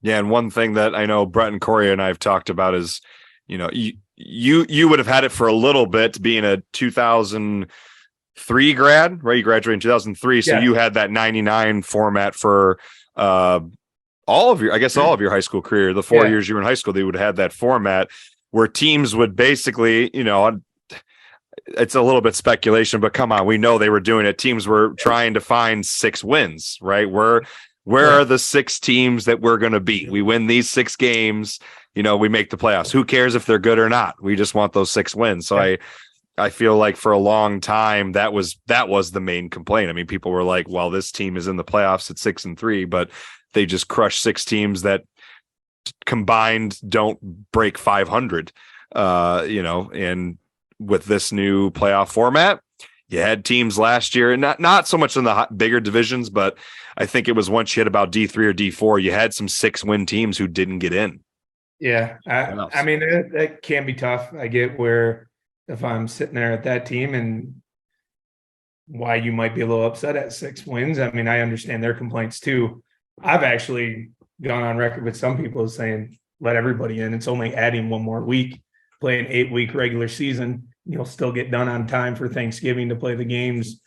Yeah. And one thing that I know Brett and Kory and I have talked about is, you would have had it for a little bit, being a 2003 grad, right? You graduated in 2003. So you had that 99 format for, all of your high school career. The 4 years you were in high school, they would have that format where teams would basically, it's a little bit speculation, but come on, we know they were doing it. Teams were trying to find 6 wins, right? Where are the 6 teams that we're going to beat? We win these 6 games, we make the playoffs. Who cares if they're good or not? We just want those 6 wins. So I feel like for a long time that was the main complaint. I mean, people were like, well, this team is in the playoffs at 6-3, but they just crush 6 teams that combined don't break 500. And with this new playoff format, you had teams last year, not so much in the bigger divisions, but I think it was once you hit about D3 or D4, you had some 6-win teams who didn't get in. Yeah. I mean, that can be tough. I get where if I'm sitting there at that team and why you might be a little upset at 6 wins. I mean, I understand their complaints too. I've actually gone on record with some people saying, let everybody in. It's only adding one more week, play an 8-week regular season. You'll still get done on time for Thanksgiving to play the games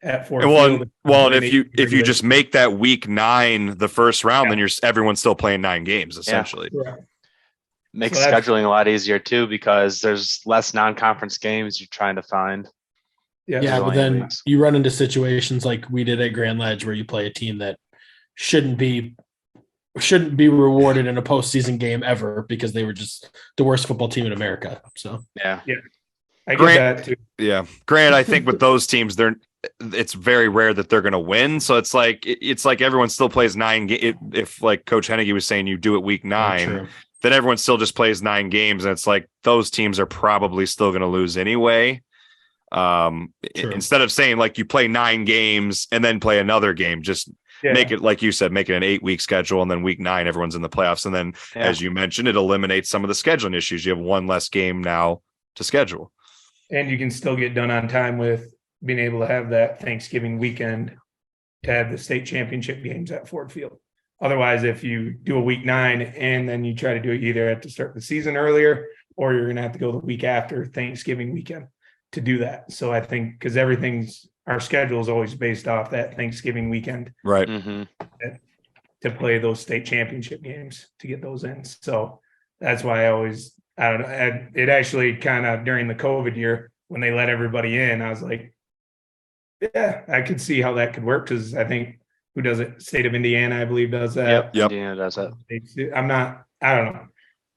at Ford Field. And if you just make that week 9 the first round, then everyone's still playing 9 games essentially. Yeah. Makes scheduling a lot easier too, because there's less non-conference games you're trying to find. Yeah, but then you run into situations like we did at Grand Ledge where you play a team that shouldn't be rewarded in a postseason game ever because they were just the worst football team in America. So yeah, I get that too. Yeah, Grant, I think with those teams, it's very rare that they're going to win. So it's like everyone still plays 9 games. If like Coach Henige was saying, you do it week 9, then everyone still just plays 9 games, and it's like those teams are probably still going to lose anyway. Instead of saying like you play 9 games and then play another game, just make it, like you said, make it an 8-week schedule, and then week 9 everyone's in the playoffs, and then as you mentioned, it eliminates some of the scheduling issues. You have one less game now to schedule, and you can still get done on time with being able to have that Thanksgiving weekend to have the state championship games at Ford Field. Otherwise, if you do a week 9 and then you try to do it either at the start of the season earlier, or you're going to have to go the week after Thanksgiving weekend to do that. So I think because our schedule is always based off that Thanksgiving weekend, right? To play those state championship games to get those in. So that's why I don't know. It actually kind of during the COVID year when they let everybody in, I was like, yeah, I could see how that could work, because I think who does it? State of Indiana, I believe, does that. Yep. Indiana does that. I don't know.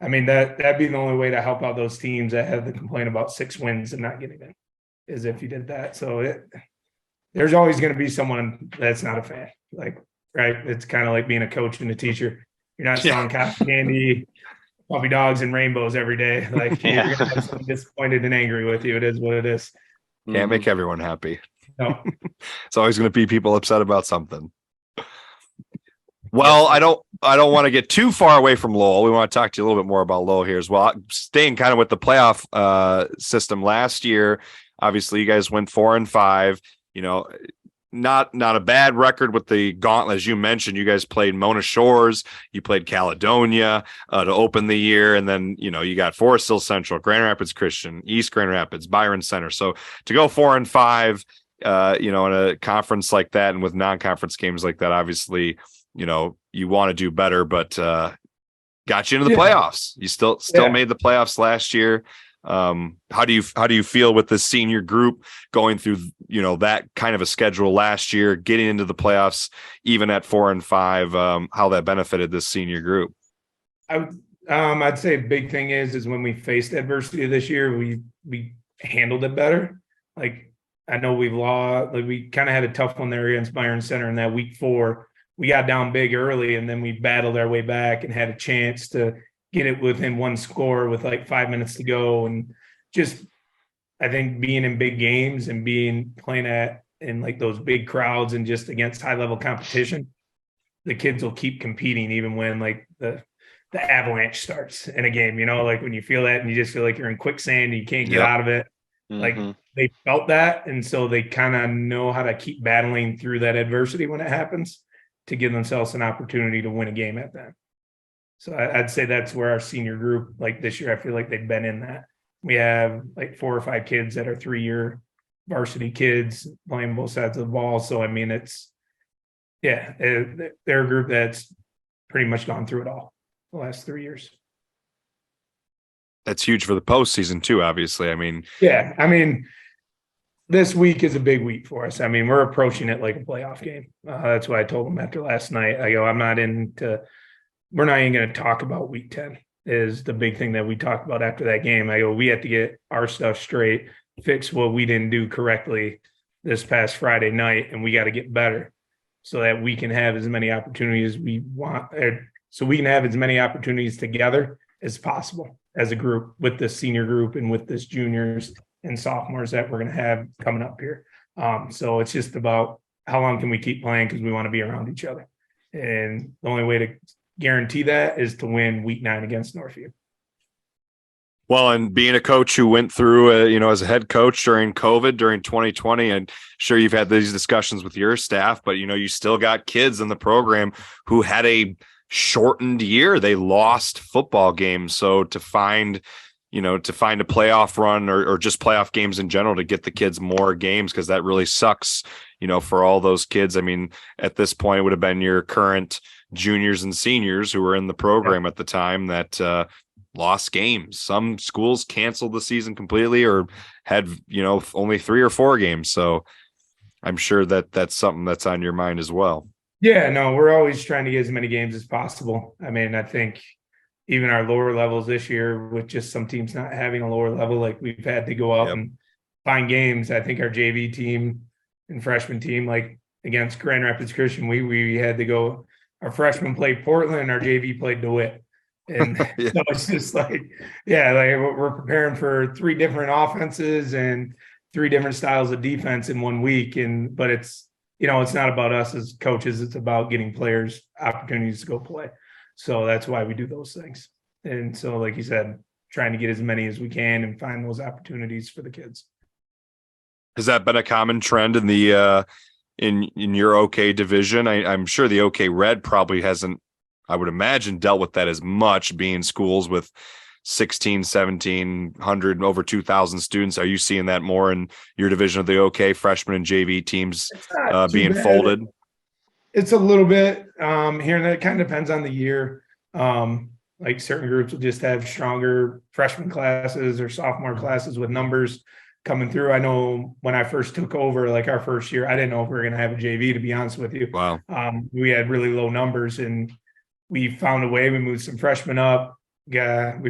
I mean, that'd be the only way to help out those teams that have the complaint about 6 wins and not getting in, is if you did that. So there's always going to be someone that's not a fan. Like, right? It's kind of like being a coach and a teacher. You're not selling cotton candy, puppy dogs, and rainbows every day. Like, you're going to have someone disappointed and angry with you. It is what it is. Can't make everyone happy. No. It's always going to be people upset about something. Well, I don't want to get too far away from Lowell. We want to talk to you a little bit more about Lowell here as well. Staying kind of with the playoff system last year, obviously you guys went 4-5. You know, not a bad record with the gauntlet, as you mentioned. You guys played Mona Shores, you played Caledonia to open the year, and then you got Forest Hill Central, Grand Rapids Christian, East Grand Rapids, Byron Center. So to go 4-5, in a conference like that and with non-conference games like that, obviously, you want to do better, but got you into the playoffs. You still made the playoffs last year. How do you feel with the senior group going through, that kind of a schedule last year, getting into the playoffs, even at 4-5, how that benefited this senior group? I'd say a big thing is when we faced adversity this year, we handled it better. Like, I know we kind of had a tough one there against Byron Center in that week 4. We got down big early, and then we battled our way back and had a chance to get it within one score with like 5 minutes to go. And just, I think being in big games and playing in like those big crowds and just against high level competition, the kids will keep competing even when like the avalanche starts in a game, like when you feel that and you just feel like you're in quicksand and you can't get out of it. Like they felt that. And so they kind of know how to keep battling through that adversity when it happens to give themselves an opportunity to win a game at that. So I'd say that's where our senior group, like this year, I feel like they've been in that. We have like 4 or 5 kids that are 3-year varsity kids playing both sides of the ball. So, I mean, they're a group that's pretty much gone through it all the last 3 years. That's huge for the postseason too, obviously. This week is a big week for us. I mean, we're approaching it like a playoff game. That's what I told them after last night. I go, we're not even going to talk about week 10 is the big thing that we talked about after that game. I go, we have to get our stuff straight, fix what we didn't do correctly this past Friday night, and we got to get better so that we can have as many opportunities we want, so we can have as many opportunities together as possible as a group with this senior group and with this juniors and sophomores that we're going to have coming up here. So it's just about how long can we keep playing, because we want to be around each other. And the only way to guarantee that is to win week 9 against Northview. Well, and being a coach who went through, as a head coach during COVID, during 2020, and sure you've had these discussions with your staff, but, you still got kids in the program who had a shortened year. They lost football games. So to find a playoff run or just playoff games in general to get the kids more games, because that really sucks, for all those kids. I mean, at this point, it would have been your current juniors and seniors who were in the program at the time that, lost games. Some schools canceled the season completely or had, only 3 or 4 games. So I'm sure that that's something that's on your mind as well. Yeah, no, we're always trying to get as many games as possible. I mean, I think even our lower levels this year, with just some teams not having a lower level, like we've had to go out and find games. I think our JV team and freshman team, like against Grand Rapids Christian, we had to go, our freshmen played Portland and our JV played DeWitt. And so it's just like we're preparing for 3 different offenses and 3 different styles of defense in 1 week. But it's, it's not about us as coaches. It's about getting players opportunities to go play. So that's why we do those things. And so, like you said, trying to get as many as we can and find those opportunities for the kids. Has that been a common trend in the in your OK division? I'm sure the OK Red probably hasn't, I would imagine, dealt with that as much, being schools with 16, 1,700, over 2,000 students. Are you seeing that more in your division of the OK freshman and JV teams being folded? It's a little bit here and there. It kind of depends on the year. Like certain groups will just have stronger freshman classes or sophomore classes with numbers coming through. I know when I first took over, like our first year, I didn't know if we were going to have a JV, to be honest with you. Wow. We had really low numbers, and we found a way. We moved some freshmen up. We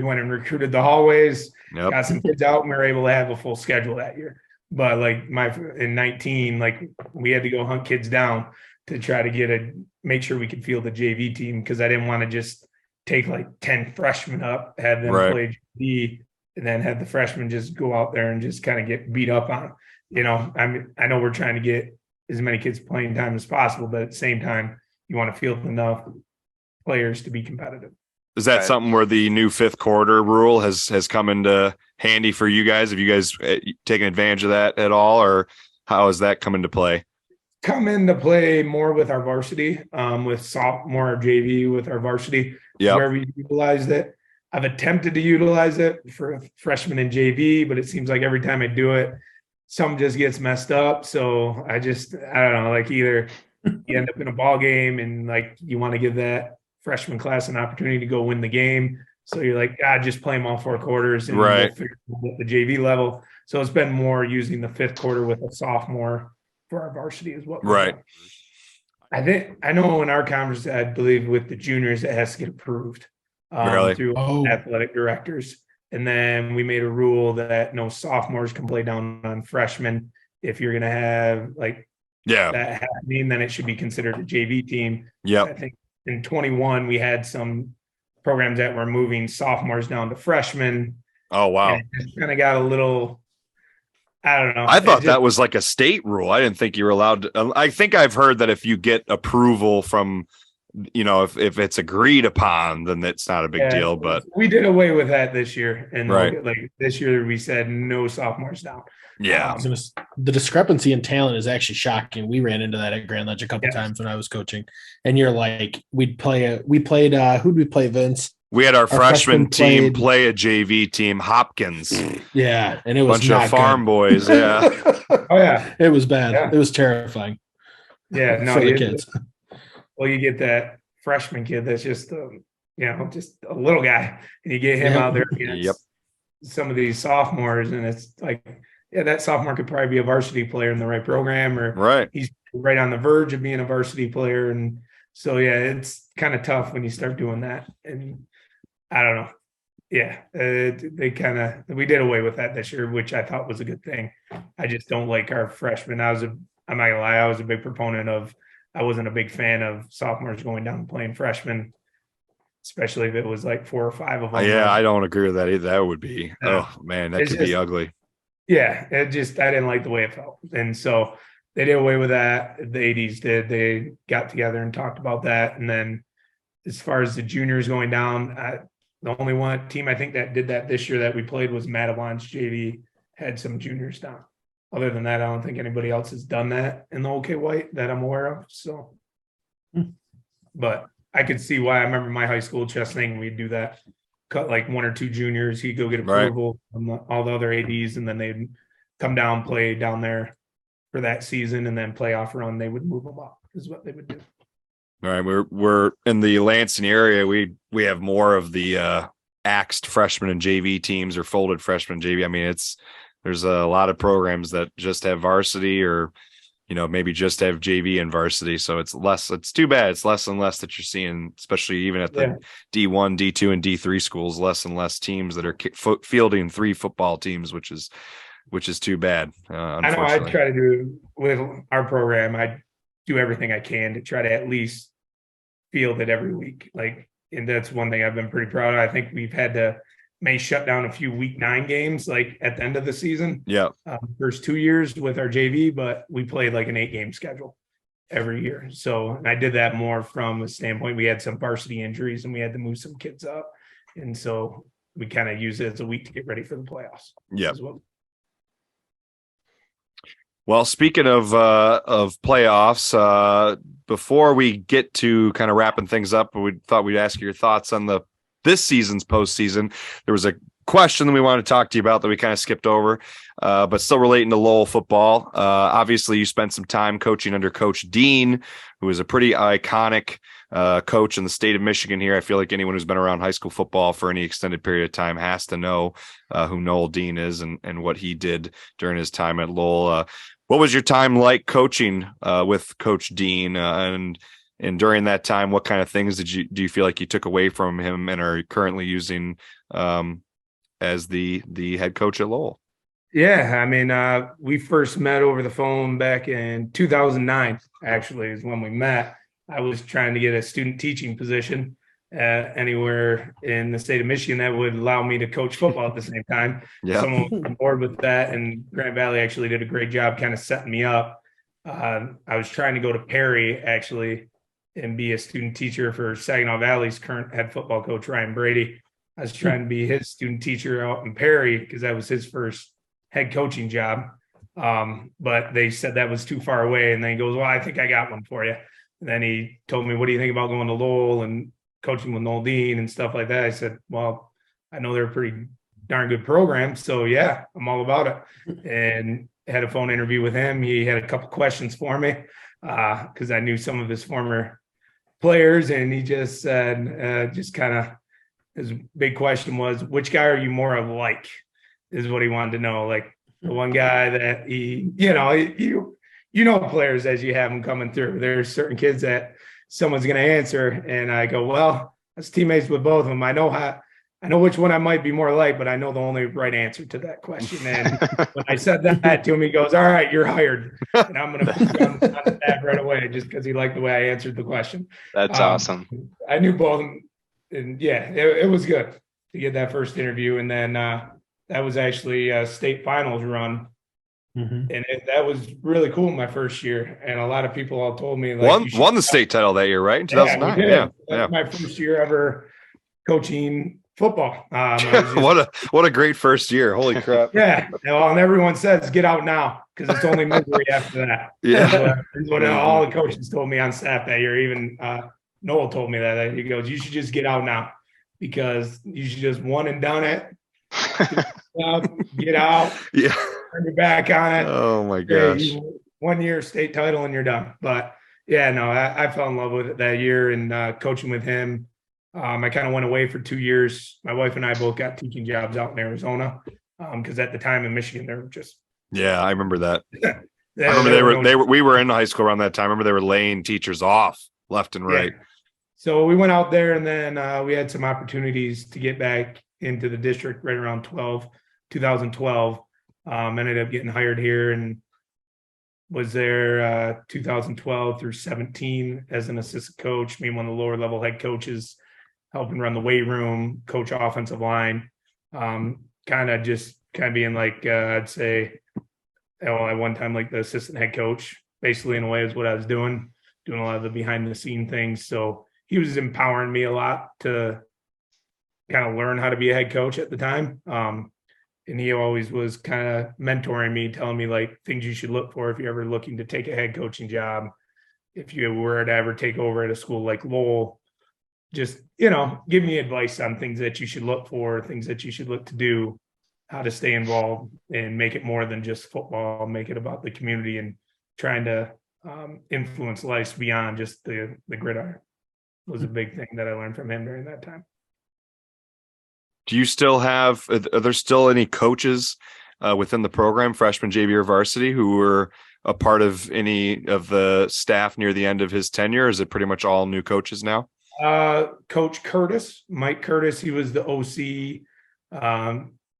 went and recruited the hallways, got some kids out, and we were able to have a full schedule that year. But like in 19, like we had to go hunt kids down to try to make sure we could field the JV team, because I didn't want to just take like 10 freshmen up, have them play JV, and then have the freshmen just go out there and just kind of get beat up on. I know we're trying to get as many kids playing time as possible, but at the same time, you want to field enough players to be competitive. Is that something where the new 5th quarter rule has come into handy for you guys? Have you guys taken advantage of that at all, or how has that come into play? Come into play more with our varsity, with sophomore JV with our varsity, where we utilized it. I've attempted to utilize it for freshmen and JV, but it seems like every time I do it, some just gets messed up. So I don't know, like either you end up in a ball game and like you want to give that freshman class an opportunity to go win the game. So you're like, just play them all 4 quarters and we'll figure out the JV level. So it's been more using the 5th quarter with a sophomore for our varsity is what. I know in our conference, I believe with the juniors, it has to get approved through athletic directors. And then we made a rule that no sophomores can play down on freshmen. If you're going to have that happening, then it should be considered a JV team. I think in 21, we had some programs that were moving sophomores down to freshmen. Oh, wow. And it kind of got a little, I don't know. I thought that was like a state rule. I didn't think you were allowed to. I think I've heard that if you get approval from, if it's agreed upon, then it's not a big deal. But we did away with that this year. And like this year, we said no sophomores down. Yeah. The discrepancy in talent is actually shocking. We ran into that at Grand Ledge a couple times when I was coaching. And you're like, we played, who'd we play, Vince? We had our freshman team play a JV team, Hopkins. Yeah. And it was a bunch of farm boys. Yeah. Oh, yeah. It was bad. Yeah. It was terrifying. Yeah. No, for the kids. Well, you get that freshman kid that's just, just a little guy. And you get him out there against some of these sophomores. And it's like, that sophomore could probably be a varsity player in the right program, or he's right on the verge of being a varsity player. And so, it's kind of tough when you start doing that. And I don't know. Yeah, we did away with that this year, which I thought was a good thing. I just don't like our freshmen. I'm not gonna lie, I was a big proponent of, I wasn't a big fan of sophomores going down and playing freshmen, especially if it was like 4 or 5 of them. Yeah, I don't agree with that either. That would be, oh man, that could be ugly. Yeah, I didn't like the way it felt. And so they did away with that. The 80s did. They got together and talked about that. And then as far as the juniors going down, The only one team I think that did that this year that we played was Madavon's JV, had some juniors down. Other than that, I don't think anybody else has done that in the OK White that I'm aware of. So, but I could see why. I remember my high school chess thing, we'd do that, cut like one or two juniors, he'd go get approval from all the other ADs, and then they'd come down, play down there for that season, and then playoff run, they would move them up, is what they would do. All right, we're in the Lansing area. We have more of the axed freshman and JV teams or folded freshman and JV. I mean, there's a lot of programs that just have varsity, or maybe just have JV and varsity. So it's too bad. It's less and less that you're seeing, especially even at the D1, D2, and D3 schools, less and less teams that are fielding 3 football teams, which is too bad. I know I try to do with our program. I do everything I can to try to at least field it every week. And that's one thing I've been pretty proud of. I think we've had to may shut down a few week 9 games at the end of the season. Yeah. First 2 years with our JV, but we played like an 8-game schedule every year. So, and I did that more from a standpoint, we had some varsity injuries and we had to move some kids up. And so we kind of use it as a week to get ready for the playoffs. Yeah. Well, speaking of playoffs, before we get to kind of wrapping things up, we thought we'd ask your thoughts on this season's postseason. There was a question that we wanted to talk to you about that we kind of skipped over, but still relating to Lowell football. Obviously, you spent some time coaching under Coach Dean, who is a pretty iconic coach in the state of Michigan here. I feel like anyone who's been around high school football for any extended period of time has to know who Noel Dean is and what he did during his time at Lowell. What was your time like coaching with Coach Dean? And during that time, what kind of things do you feel like you took away from him and are currently using as the head coach at Lowell? Yeah, I mean, we first met over the phone back in 2009, actually, is when we met. I was trying to get a student teaching position anywhere in the state of Michigan that would allow me to coach football at the same time. Yeah. Someone was on board with that, and Grant Valley actually did a great job kind of setting me up. I was trying to go to Perry, actually, and be a student teacher for Saginaw Valley's current head football coach, Ryan Brady. I was trying to be his student teacher out in Perry because that was his first head coaching job. But they said that was too far away. And then he goes, well, I think I got one for you. And then he told me, what do you think about going to Lowell and coaching with Noel Dean and stuff like that? I said, well, I know they're a pretty darn good program. So yeah, I'm all about it. And had a phone interview with him. He had a couple questions for me because I knew some of his former players. And he just said, his big question was, which guy are you more alike? Is what he wanted to know. Like the one guy that players as you have them coming through. There's certain kids that someone's going to answer, and I go, well, as teammates with both of them, I know which one I might be more like, but I know the only right answer to that question. And when I said that to him, he goes, all right, you're hired. And I'm going to put you on the tab right away just because he liked the way I answered the question. That's awesome. I knew both of them. And yeah, it was good to get that first interview. And then that was actually a state finals run. Mm-hmm. And that was really cool my first year. And a lot of people all told me won the state title that year, right? In 2009. Yeah. My first year ever coaching football. What a great first year. Holy crap. Yeah. And everyone says get out now because it's only misery after that. Yeah. That's what all the coaches told me on staff that year. Even Noel told me that. He goes, you should just get out now because you should just one and done it. Get out. Yeah. Turn your back on it. Oh my gosh. 1 year state title and you're done. But yeah, no, I fell in love with it that year and coaching with him. I kind of went away for 2 years. My wife and I both got teaching jobs out in Arizona because at the time in Michigan, they were just. Yeah, I remember that. I remember we were in high school around that time. I remember they were laying teachers off left and right. Yeah. So we went out there and then we had some opportunities to get back into the district right around 2012. Ended up getting hired here and was there 2012 through 17 as an assistant coach, being one of the lower level head coaches, helping run the weight room, coach offensive line, kind of being like, I'd say, at one time, like the assistant head coach, basically in a way is what I was doing a lot of the behind the scene things. So he was empowering me a lot to kind of learn how to be a head coach at the time. And he always was kind of mentoring me, telling me like things you should look for if you're ever looking to take a head coaching job. If you were to ever take over at a school like Lowell, just, give me advice on things that you should look for, things that you should look to do, how to stay involved and make it more than just football, make it about the community and trying to influence lives beyond just the gridiron was a big thing that I learned from him during that time. Do you still have, are there still any coaches within the program, freshman, JV, or varsity, who were a part of any of the staff near the end of his tenure? Or is it pretty much all new coaches now? Coach Curtis, Mike Curtis, he was the OC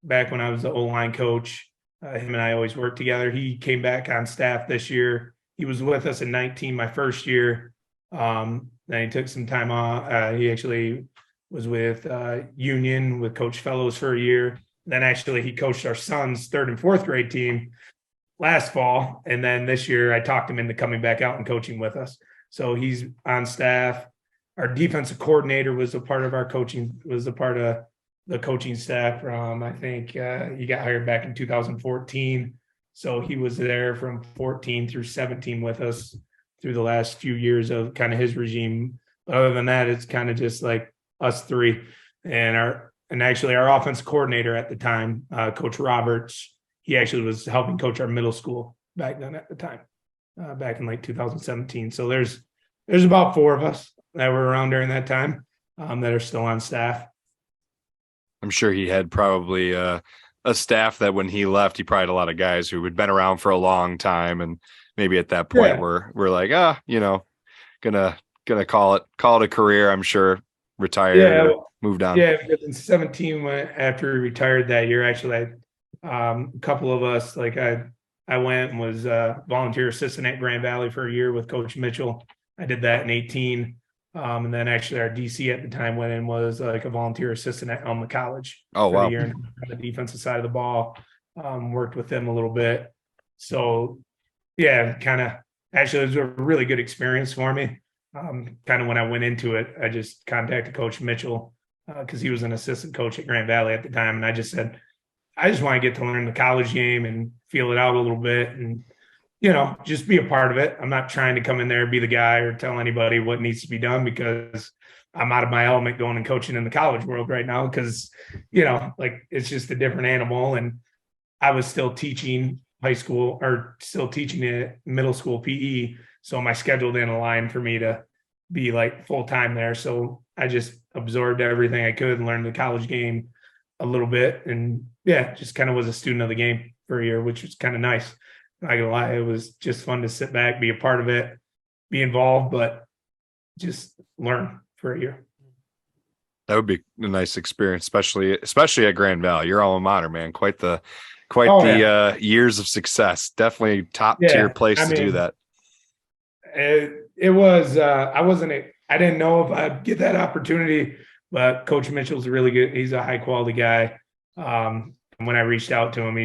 back when I was the O-line coach. Him and I always worked together. He came back on staff this year. He was with us in 19, my first year. Then he took some time off. He actually was with Union with Coach Fellows for a year. Then actually he coached our son's 3rd and 4th grade team last fall. And then this year I talked him into coming back out and coaching with us. So he's on staff. Our defensive coordinator was a part of our coaching, was a part of the coaching staff from, I think he got hired back in 2014. So he was there from 14 through 17 with us through the last few years of kind of his regime. But other than that, it's kind of just like us three. And actually our offense coordinator at the time, Coach Roberts, he actually was helping coach our middle school back then at the time, back in like 2017. So there's about 4 of us that were around during that time that are still on staff. I'm sure he had probably a staff that when he left, he probably had a lot of guys who had been around for a long time, and maybe at that point we're like, gonna call it a career. I'm sure retired, moved on. Yeah, in 17 after he retired that year, actually, a couple of us, like I went and was a volunteer assistant at Grand Valley for a year with Coach Mitchell. I did that in 18. And then actually our DC at the time went and was like a volunteer assistant at Alum College. Oh, wow. A year on the defensive side of the ball. Worked with them a little bit. So yeah, kind of actually it was a really good experience for me. Kind of when I went into it, I just contacted Coach Mitchell because he was an assistant coach at Grand Valley at the time. And I just said, I just want to get to learn the college game and feel it out a little bit and, just be a part of it. I'm not trying to come in there and be the guy or tell anybody what needs to be done because I'm out of my element going and coaching in the college world right now because, it's just a different animal. And I was still teaching high school or still teaching it middle school PE. So my schedule didn't align for me to be like full time there. So I just absorbed everything I could and learned the college game a little bit. And just kind of was a student of the game for a year, which was kind of nice. Not gonna lie, it was just fun to sit back, be a part of it, be involved, but just learn for a year. That would be a nice experience, especially at Grand Valley. Your alma mater, man. Quite the years of success. Definitely top tier place to do that. It was. I didn't know if I'd get that opportunity, but Coach Mitchell's really good. He's a high quality guy. When I reached out to him, he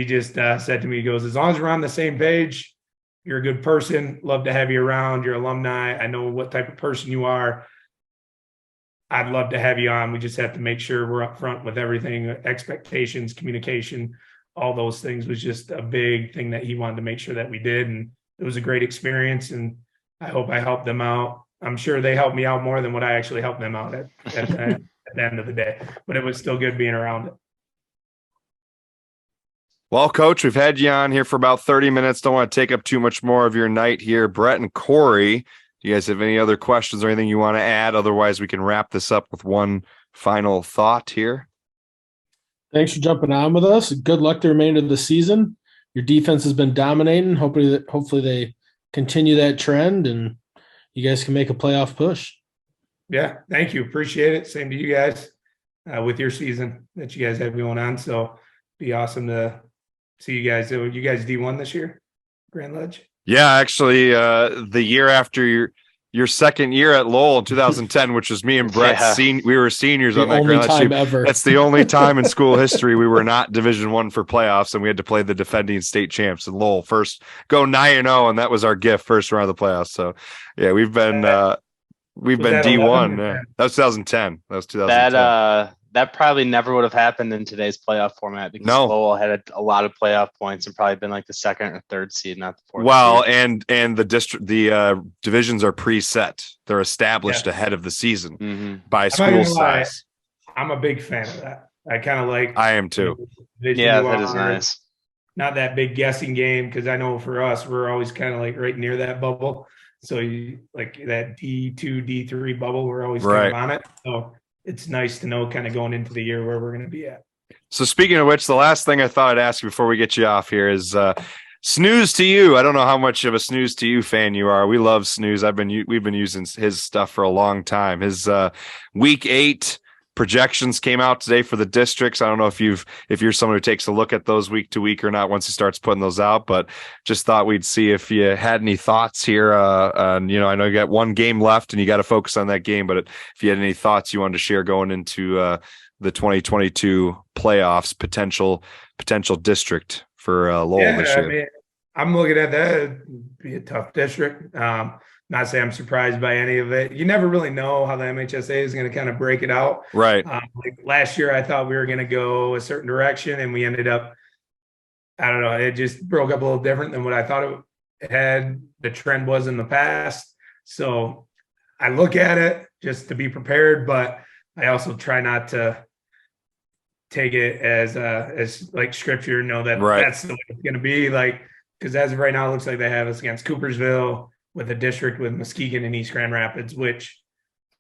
just said to me, he goes, as long as we're on the same page, you're a good person. Love to have you around. You're alumni. I know what type of person you are. I'd love to have you on. We just have to make sure we're up front with everything, expectations, communication, all those things was just a big thing that he wanted to make sure that we did. And it was a great experience. And I hope I helped them out. I'm sure they helped me out more than what I actually helped them out at the end of the day, but it was still good being around it. Well, Coach, we've had you on here for about 30 minutes. Don't want to take up too much more of your night here. Brett and Kory, do you guys have any other questions or anything you want to add? Otherwise, we can wrap this up with one final thought here. Thanks for jumping on with us. Good luck the remainder of the season. Your defense has been dominating. Hopefully they continue that trend and you guys can make a playoff push. Yeah, thank you. Appreciate it. Same to you guys with your season that you guys have going on. So be awesome to see you guys. You guys D1 this year, Grand Ledge? Yeah, actually, the year after your second year at Lowell in 2010, which was me and Brett, we were seniors on that Grand Ledge team. That's the only time in school history we were not Division I for playoffs, and we had to play the defending state champs in Lowell. First, go 9-0, and that was our gift, first round of the playoffs. So, yeah, we've been We've Was been that D1. 11? Yeah. That was 2010. That was 2010. That probably never would have happened in today's playoff format because Lowell had a lot of playoff points and probably been like the second or third seed, not the fourth. Well, seed. and the divisions are preset. They're established ahead of the season by school size. I'm a big fan of that. I kind of like. I am too. Yeah, that is nice. Not that big guessing game because I know for us we're always kind of like right near that bubble. So you like that D2, D3 bubble. We're always kind of on it. So it's nice to know kind of going into the year where we're going to be at. So speaking of which, the last thing I thought I'd ask you before we get you off here is Snooze to you. I don't know how much of a Snooze to you fan you are. We love Snooze. We've been using his stuff for a long time. His week 8 projections came out today for the districts. I don't know if you're someone who takes a look at those week to week or not once he starts putting those out, but just thought we'd see if you had any thoughts here. I know you got one game left and you got to focus on that game, but if you had any thoughts you wanted to share going into the 2022 playoffs, potential district for Lowell this year. I mean, I'm looking at that. It'd be a tough district. Not say I'm surprised by any of it. You never really know how the MHSAA is going to kind of break it out. Right. Like last year, I thought we were going to go a certain direction, and we ended up, I don't know, it just broke up a little different than what I thought it had. The trend was in the past. So I look at it just to be prepared, but I also try not to take it as like scripture, know that that's the way it's going to be. Like, because as of right now, it looks like they have us against Coopersville, with a district with Muskegon and East Grand Rapids, which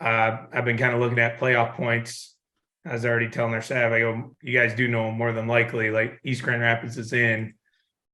I've been kind of looking at playoff points. I was already telling their staff, I go, you guys do know more than likely, like East Grand Rapids is in,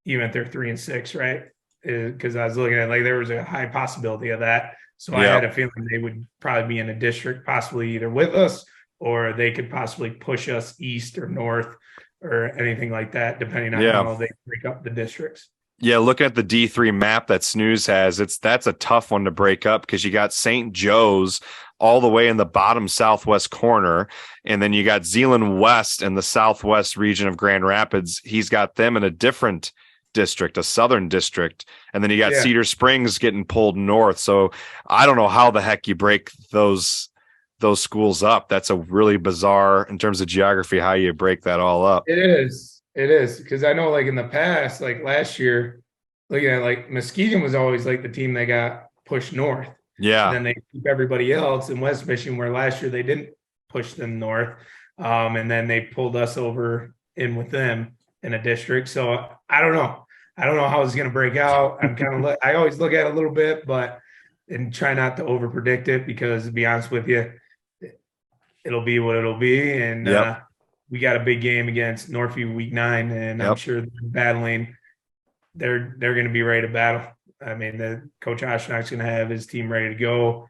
even if they're 3-6, right? Because I was looking at like there was a high possibility of that. So I had a feeling they would probably be in a district, possibly either with us or they could possibly push us east or north or anything like that, depending on how they break up the districts. Yeah, looking at the D3 map that Snooze has, that's a tough one to break up because you got St. Joe's all the way in the bottom southwest corner, and then you got Zeeland West in the southwest region of Grand Rapids. He's got them in a different district, a southern district, and then you got Cedar Springs getting pulled north. So I don't know how the heck you break those schools up. That's a really bizarre in terms of geography how you break that all up. It is because I know like in the past, like last year, looking at like Muskegon was always like the team that got pushed north. Yeah. And then they keep everybody else in West Michigan, where last year they didn't push them north. And then they pulled us over in with them in a district. So I don't know. I don't know how it's going to break out. I'm kind of I always look at it a little bit, and try not to over predict it because to be honest with you, it'll be what it'll be. And we got a big game against Northview week 9, and I'm sure they're battling. They're going to be ready to battle. I mean, the Coach Oshnock's going to have his team ready to go.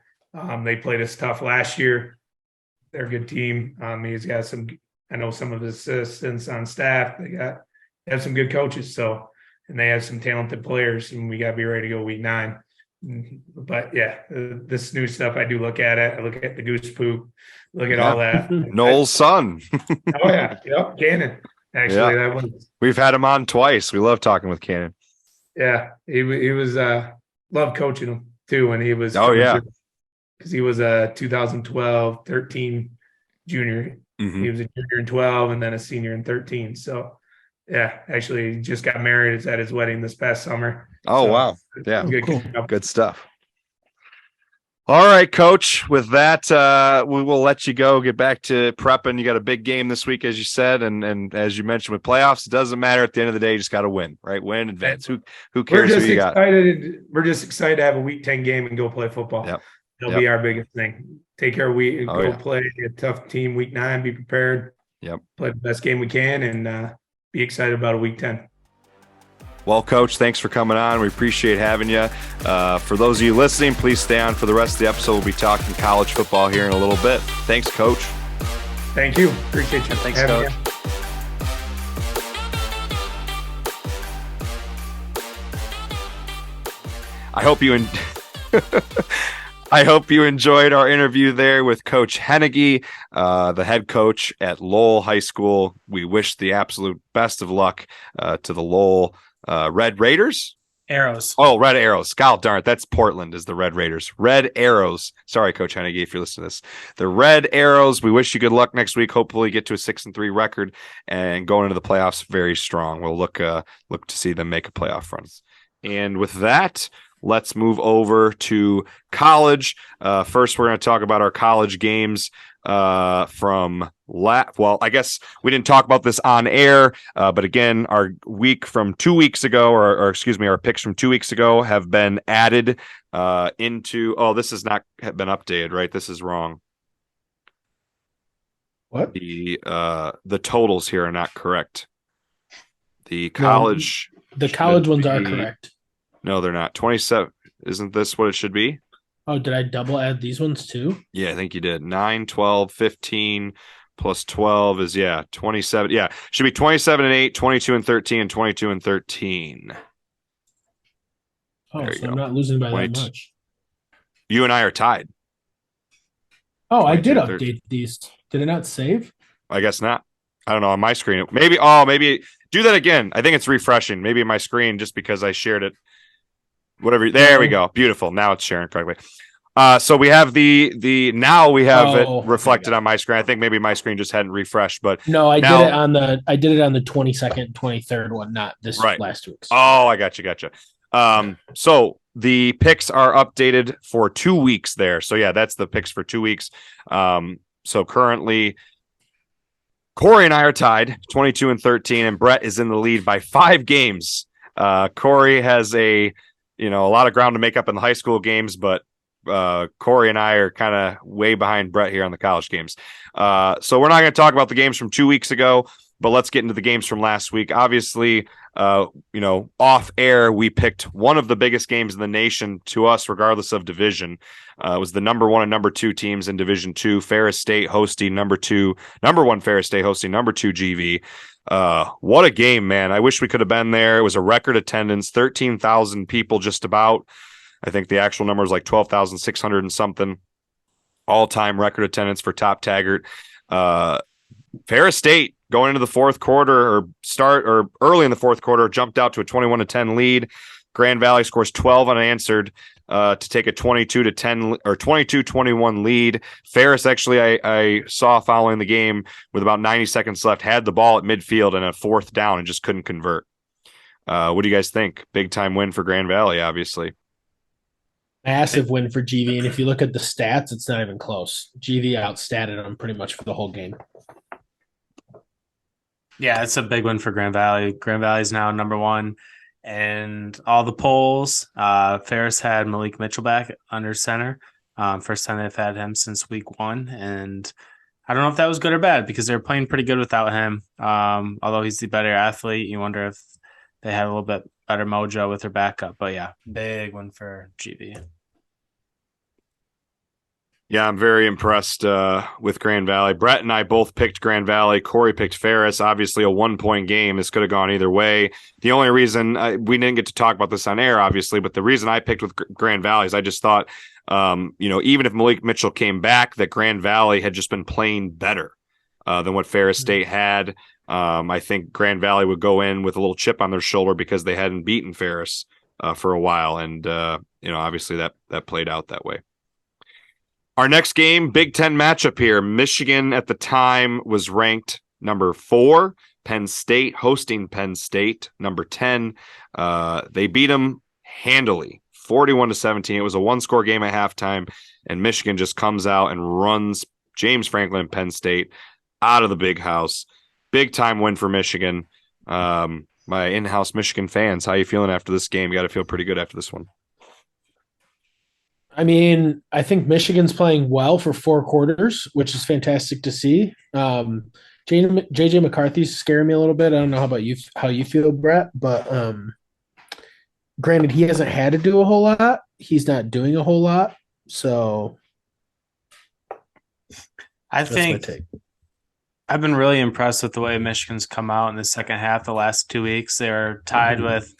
They played us tough last year. They're a good team. He's got some. I know some of his assistants on staff. They have some good coaches. So, and they have some talented players, and we got to be ready to go week 9. But this new stuff, I do look at it. I look at the goose poop, look at all that. Noel's son. Cannon. Actually, that was. We've had him on twice. We love talking with Cannon. Yeah, he was loved coaching him too when he was. Because he was a 2012, 13 junior. Mm-hmm. He was a junior in 12 and then a senior in 13. So. Yeah, actually, he just got married. It's at his wedding this past summer. Oh, so, wow. Yeah, good stuff. All right, Coach. With that, we will let you go. Get back to prepping. You got a big game this week, as you said, and as you mentioned with playoffs, it doesn't matter. At the end of the day, you just got to win, right? Win, advance. Who cares who you got? We're just excited to have a week 10 game and go play football. That'll be our biggest thing. Take care of play a tough team week 9. Be prepared. Play the best game we can and. Be excited about a week 10. Well, Coach, thanks for coming on. We appreciate having you. For those of you listening, please stay on for the rest of the episode. We'll be talking college football here in a little bit. Thanks, Coach. Thank you. Appreciate you. Thanks, Coach. I hope you enjoyed our interview there with Coach Henige, the head coach at Lowell High School. We wish the absolute best of luck to the Lowell Red Raiders Arrows. Oh, Red Arrows. God darn it. That's Portland is the Red Raiders. Red Arrows. Sorry, Coach Henige, if you're listening to this. The Red Arrows. We wish you good luck next week. Hopefully get to a 6-3 record and going into the playoffs very strong. We'll look to see them make a playoff run. And with that, let's move over to college. First, we're going to talk about our college games from I guess we didn't talk about this on air, but again, our week from 2 weeks ago, or excuse me, our picks from 2 weeks ago have been added into. Oh, this has not been updated, right? This is wrong. What? The totals here are not correct. The college. No, the college ones are correct. No, they're not. 27. Isn't this what it should be? Oh, did I double add these ones too? Yeah, I think you did. 9, 12, 15 plus 12 is 27. Yeah, should be 27 and 8, 22 and 13, and 22 and 13. Oh, so I'm not losing by that much. You and I are tied. Oh, I did update these. Did it not save? I guess not. I don't know on my screen. Maybe do that again. I think it's refreshing. Maybe my screen just because I shared it. Whatever. There we go. Beautiful. Now it's sharing correctly. So we have now we have it reflected on my screen. I think maybe my screen just hadn't refreshed, but no, I did it on the 22nd, 23rd one, not this last week's. Oh, I gotcha. So the picks are updated for 2 weeks there. So yeah, that's the picks for 2 weeks. So currently Kory and I are tied 22 and 13, and Brett is in the lead by 5 games. Kory has a lot of ground to make up in the high school games, but Kory and I are kind of way behind Brett here on the college games. So we're not going to talk about the games from 2 weeks ago, but let's get into the games from last week. Obviously, off air, we picked one of the biggest games in the nation to us, regardless of division. It was the number 1 and number 2 teams in Division 2, Ferris State hosting number 1 Ferris State hosting number 2 GV. What a game, man. I wish we could have been there. It was a record attendance, 13,000 people just about. I think the actual number is like 12,600 and something. All-time record attendance for Top Taggart. Ferris State going into the fourth quarter or early in the fourth quarter jumped out to a 21-10 lead. Grand Valley scores 12 unanswered to take a 22-10 or 22-21 lead. Ferris actually I saw following the game with about 90 seconds left had the ball at midfield and a 4th down and just couldn't convert. What do you guys think? Big time win for Grand Valley, obviously. Massive win for GV, and if you look at the stats, it's not even close. GV outstatted them pretty much for the whole game. Yeah, it's a big win for Grand Valley. Grand Valley is now number 1, and all the polls. Ferris had Malik Mitchell back under center. First time they've had him since week 1, and I don't know if that was good or bad because they're playing pretty good without him. Although he's the better athlete, you wonder if they had a little bit better mojo with their backup. But yeah, big one for GV. Yeah, I'm very impressed with Grand Valley. Brett and I both picked Grand Valley. Kory picked Ferris. Obviously, a 1-point game. This could have gone either way. The only reason we didn't get to talk about this on air, obviously, but the reason I picked with Grand Valley is I just thought, even if Malik Mitchell came back, that Grand Valley had just been playing better than what Ferris State had. I think Grand Valley would go in with a little chip on their shoulder because they hadn't beaten Ferris for a while, and obviously that played out that way. Our next game, Big Ten matchup here. Michigan at the time was ranked number 4. Penn State hosting Penn State, number 10. They beat them handily, 41-17. It was a 1-score game at halftime, and Michigan just comes out and runs James Franklin and Penn State out of the big house. Big time win for Michigan. My in-house Michigan fans, how you feeling after this game? You got to feel pretty good after this one. I mean, I think Michigan's playing well for 4 quarters, which is fantastic to see. JJ McCarthy's scaring me a little bit. I don't know how you feel, Brett, but granted, he hasn't had to do a whole lot. He's not doing a whole lot, so I think I've been really impressed with the way Michigan's come out in the second half the last 2 weeks. They're tied with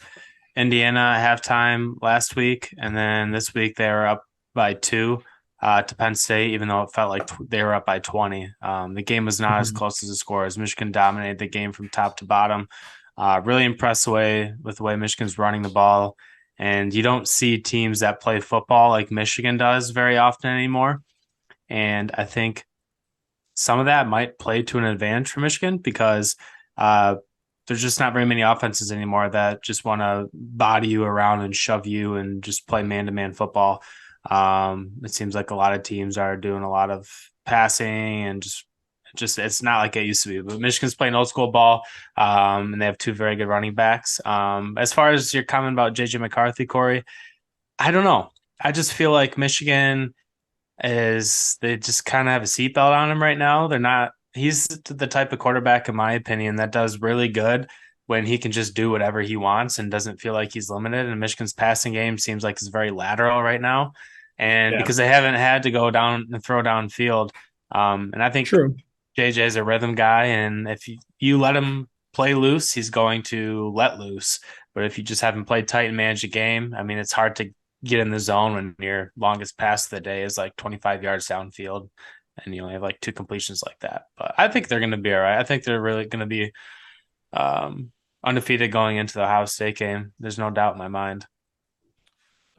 Indiana at halftime last week, and then this week they were up by 2 to Penn State, even though it felt like they were up by 20. The game was not as close as the score as Michigan dominated the game from top to bottom. Really impressed with the way Michigan's running the ball and you don't see teams that play football like Michigan does very often anymore. And I think some of that might play to an advantage for Michigan because there's just not very many offenses anymore that just want to body you around and shove you and just play man-to-man football. It seems like a lot of teams are doing a lot of passing and just it's not like it used to be. But Michigan's playing old school ball, and they have two very good running backs. As far as your comment about JJ McCarthy, Kory, I don't know. I just feel like Michigan they just kind of have a seatbelt on him right now. He's the type of quarterback, in my opinion, that does really good when he can just do whatever he wants and doesn't feel like he's limited. And Michigan's passing game seems like it's very lateral right now. And because they haven't had to go down and throw downfield. And I think JJ is a rhythm guy. And if you let him play loose, he's going to let loose. But if you just have him play tight and manage the game, I mean, it's hard to get in the zone when your longest pass of the day is like 25 yards downfield and you only have like 2 completions like that. But I think they're going to be all right. I think they're really going to be undefeated going into the Ohio State game. There's no doubt in my mind.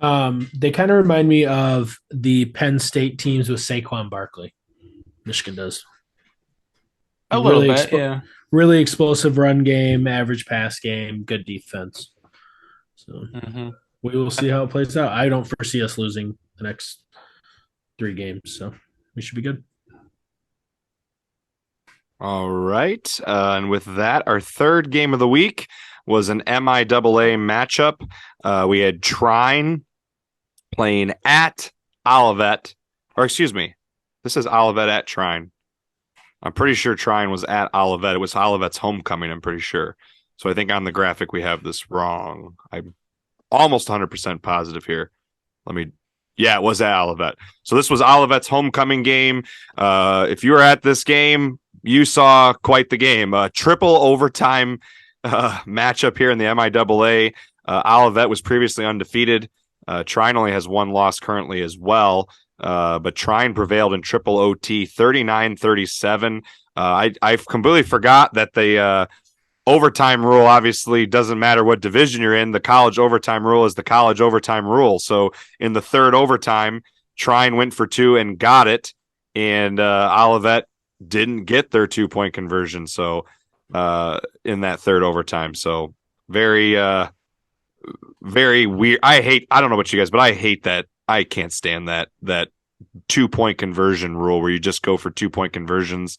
They kind of remind me of the Penn State teams with Saquon Barkley. Michigan does. A little bit, yeah. Really explosive run game, average pass game, good defense. So we will see how it plays out. I don't foresee us losing the next 3 games, so we should be good. All right. And with that, our third game of the week was an MIAA matchup. We had Trine playing at Olivet. Or excuse me, this is Olivet at Trine. I'm pretty sure Trine was at Olivet. It was Olivet's homecoming, I'm pretty sure. So I think on the graphic we have this wrong. I'm almost 100% positive here. Yeah, it was at Olivet. So this was Olivet's homecoming game. If you were at this game, you saw quite the game. Triple overtime matchup here in the MIAA. Olivet was previously undefeated. Trine only has 1 loss currently as well. But Trine prevailed in triple OT, 39-37. I completely forgot that the overtime rule obviously doesn't matter what division you're in. The college overtime rule is the college overtime rule. So in the third overtime, Trine went for 2 and got it, and Olivet didn't get their 2-point conversion. So in that third overtime, so very weird. I don't know about you guys, but I hate that. I can't stand that 2-point conversion rule where you just go for 2-point conversions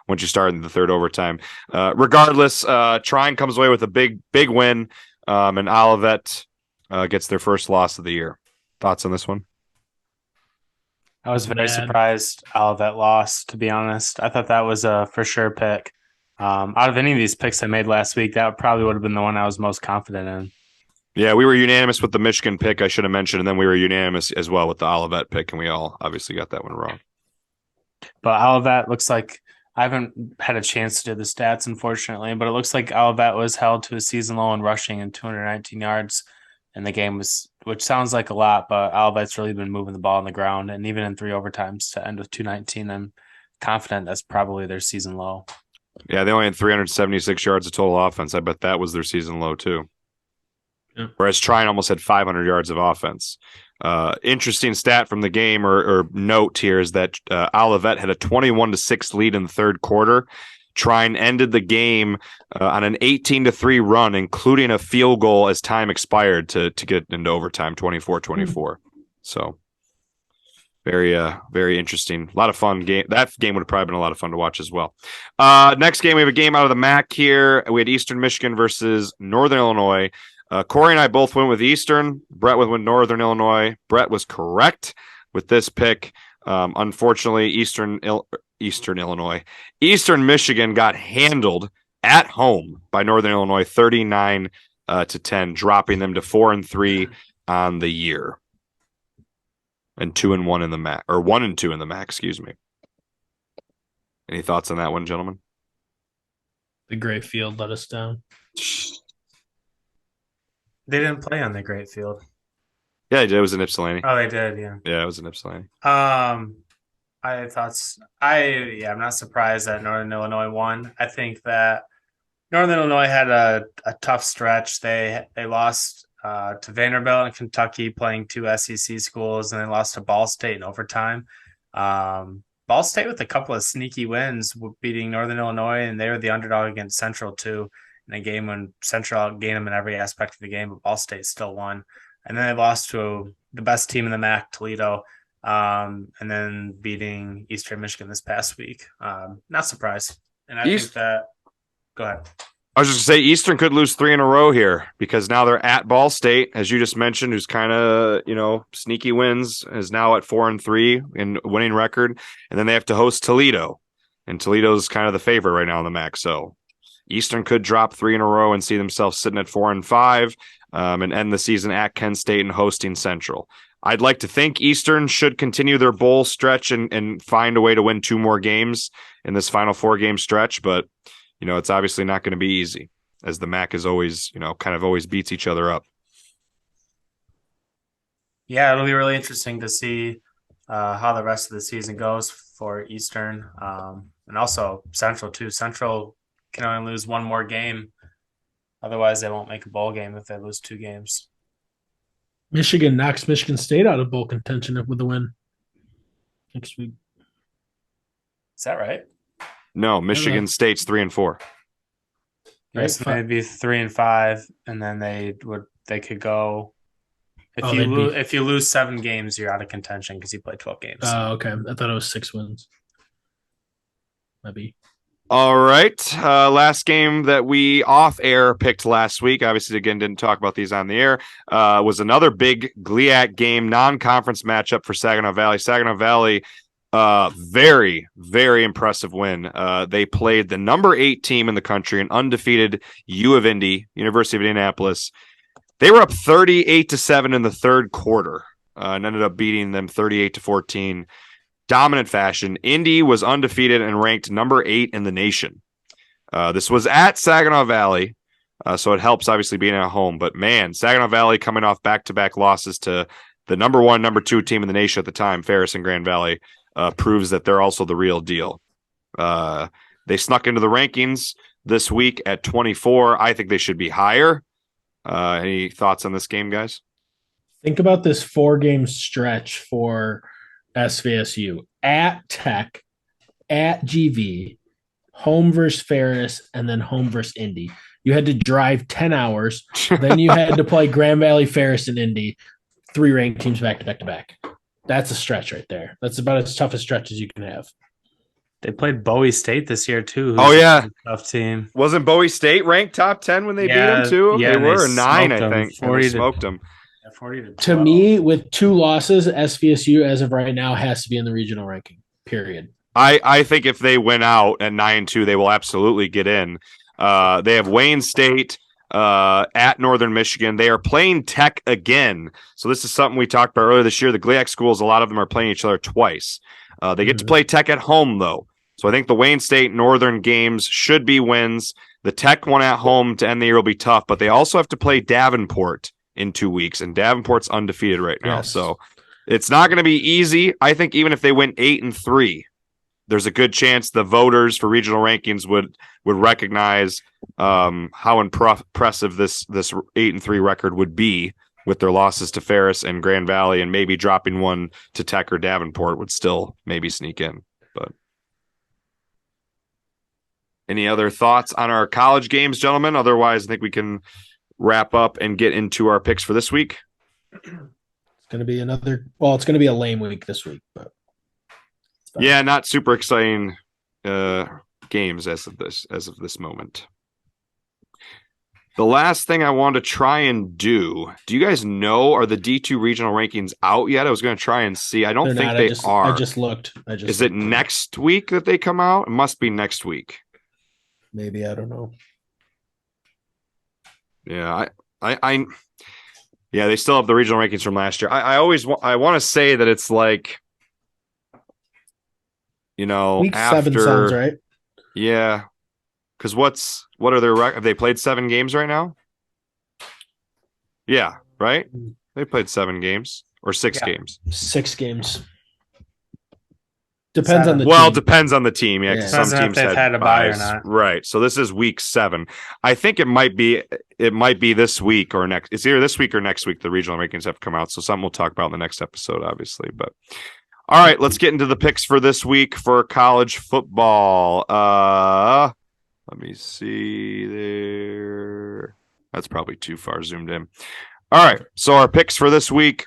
once you start in the third overtime. Regardless, Trine comes away with a big win, and Olivet gets their first loss of the year. Thoughts on this one? I was very surprised Olivet lost, to be honest. I thought that was a for sure pick. Out of any of these picks I made last week, that probably would have been the one I was most confident in. Yeah, we were unanimous with the Michigan pick, I should have mentioned, and then we were unanimous as well with the Olivet pick, and we all obviously got that one wrong. But Olivet looks like I haven't had a chance to do the stats, unfortunately, but it looks like Olivet was held to a season low in rushing and 219 yards in the game, which sounds like a lot, but Olivet's really been moving the ball on the ground, and even in 3 overtimes to end with 219, I'm confident that's probably their season low. Yeah, they only had 376 yards of total offense. I bet that was their season low too. Yeah. Whereas Trine almost had 500 yards of offense. Interesting stat from the game or note here is that Olivet had a 21-6 lead in the third quarter. Trine ended the game on an 18-3 run, including a field goal as time expired to get into overtime, 24-24. So very interesting. A lot of fun game. That game would have probably been a lot of fun to watch as well. Next game, we have a game out of the MAC here. We had Eastern Michigan versus Northern Illinois. Kory and I both went with Eastern. Brett went with Northern Illinois. Brett was correct with this pick. Unfortunately, Eastern Michigan got handled at home by Northern Illinois, 39-10, dropping them to 4-3 on the year, and 2-1 in the MAC, or 1-2 in the MAC. Excuse me. Any thoughts on that one, gentlemen? The gray field let us down. They didn't play on the great field. Yeah, it was in Ypsilanti. Oh, they did, yeah. Yeah, it was in Ypsilanti. I'm not surprised that Northern Illinois won. I think that Northern Illinois had a tough stretch. They lost to Vanderbilt and Kentucky, playing two SEC schools, and they lost to Ball State in overtime. Ball State with a couple of sneaky wins, beating Northern Illinois, and they were the underdog against Central too, in a game when Central outgained them in every aspect of the game, but Ball State still won. And then they lost to the best team in the MAC, Toledo, and then beating Eastern Michigan this past week. Not surprised. And I think that – go ahead. I was just going to say Eastern could lose 3 in a row here because now they're at Ball State, as you just mentioned, who's kind of, sneaky wins, is now at 4-3 in winning record. And then they have to host Toledo. And Toledo's kind of the favorite right now in the MAC. So Eastern could drop 3 in a row and see themselves sitting at 4-5 and end the season at Kent State and hosting Central. I'd like to think Eastern should continue their bowl stretch and find a way to win 2 more games in this final 4-game stretch, but it's obviously not going to be easy, as the MAC is always, kind of always beats each other up. Yeah, it'll be really interesting to see how the rest of the season goes for Eastern, and also Central too. Central can only lose 1 more game. Otherwise, they won't make a bowl game if they lose 2 games. Michigan knocks Michigan State out of bowl contention with a win next week. Is that right? No, Michigan State's 3-4. Right, so they'd be 3-5, and then they could go. If you lose 7 games, you're out of contention because you play 12 games. Oh, okay. I thought it was 6 wins. Maybe. All right. Last game that we off air picked last week, obviously, again, didn't talk about these on the air, was another big GLIAC game, non-conference matchup for Saginaw Valley. Saginaw Valley, very, very impressive win. They played the number 8 team in the country, an undefeated U of Indy, University of Indianapolis. They were up 38-7 in the third quarter and ended up beating them 38-14. Dominant fashion. Indy was undefeated and ranked number 8 in the nation. This was at Saginaw Valley, so it helps obviously being at home. But man, Saginaw Valley coming off back-to-back losses to the number 1, number 2 team in the nation at the time, Ferris and Grand Valley, proves that they're also the real deal. They snuck into the rankings this week at 24. I think they should be higher. Any thoughts on this game, guys? Think about this 4-game stretch for SVSU: at Tech, at GV, home versus Ferris, and then home versus Indy. You had to drive 10 hours. Then you had to play Grand Valley, Ferris, and Indy, 3 ranked teams back to back to back. That's a stretch right there. That's about as tough a stretch as you can have. They played Bowie State this year too. Oh yeah, tough team. Wasn't Bowie State ranked top 10 when they beat them too? Yeah, they were 9, I think. 40 they smoked them. 40 to me, with 2 losses, SVSU as of right now has to be in the regional ranking. Period. I think if they win out at 9-2, they will absolutely get in. They have Wayne State at Northern Michigan. They are playing Tech again. So this is something we talked about earlier this year. The GLIAC schools, a lot of them are playing each other twice. They get to play Tech at home, though. So I think the Wayne State Northern games should be wins. The Tech one at home to end the year will be tough, but they also have to play Davenport in 2 weeks, and Davenport's undefeated right now. Yes. So it's not going to be easy. I think even if they win 8-3, there's a good chance the voters for regional rankings would recognize how impressive this 8-3 record would be with their losses to Ferris and Grand Valley, and maybe dropping one to Tech or Davenport would still maybe sneak in. But any other thoughts on our college games, gentlemen? Otherwise, I think we can wrap up and get into our picks for this week. It's going to be it's going to be a lame week this week, but yeah, not super exciting games as of this moment. The last thing I want to try and do you guys know, are the D2 regional rankings out yet? I was going to try and see. I don't think they are. I just looked. Is it next week that they come out? It must be next week. Maybe, I don't know. Yeah, I yeah, they still have the regional rankings from last year. I want to say that it's like, week after 7 sounds right. Yeah, because what are their have they played 7 games right now? Yeah, right. They played 7 games or 6 games. 6 games. Depends on the Well, team. depends on the team. Yeah, Yeah. some Depends on if teams they've had a bye or not. Right. So this is week 7. I think it might be this week or next. It's either this week or next week. The regional rankings have come out, so something we'll talk about in the next episode, obviously. But all right, let's get into the picks for this week for college football. Let me see there. That's probably too far zoomed in. All right, so our picks for this week,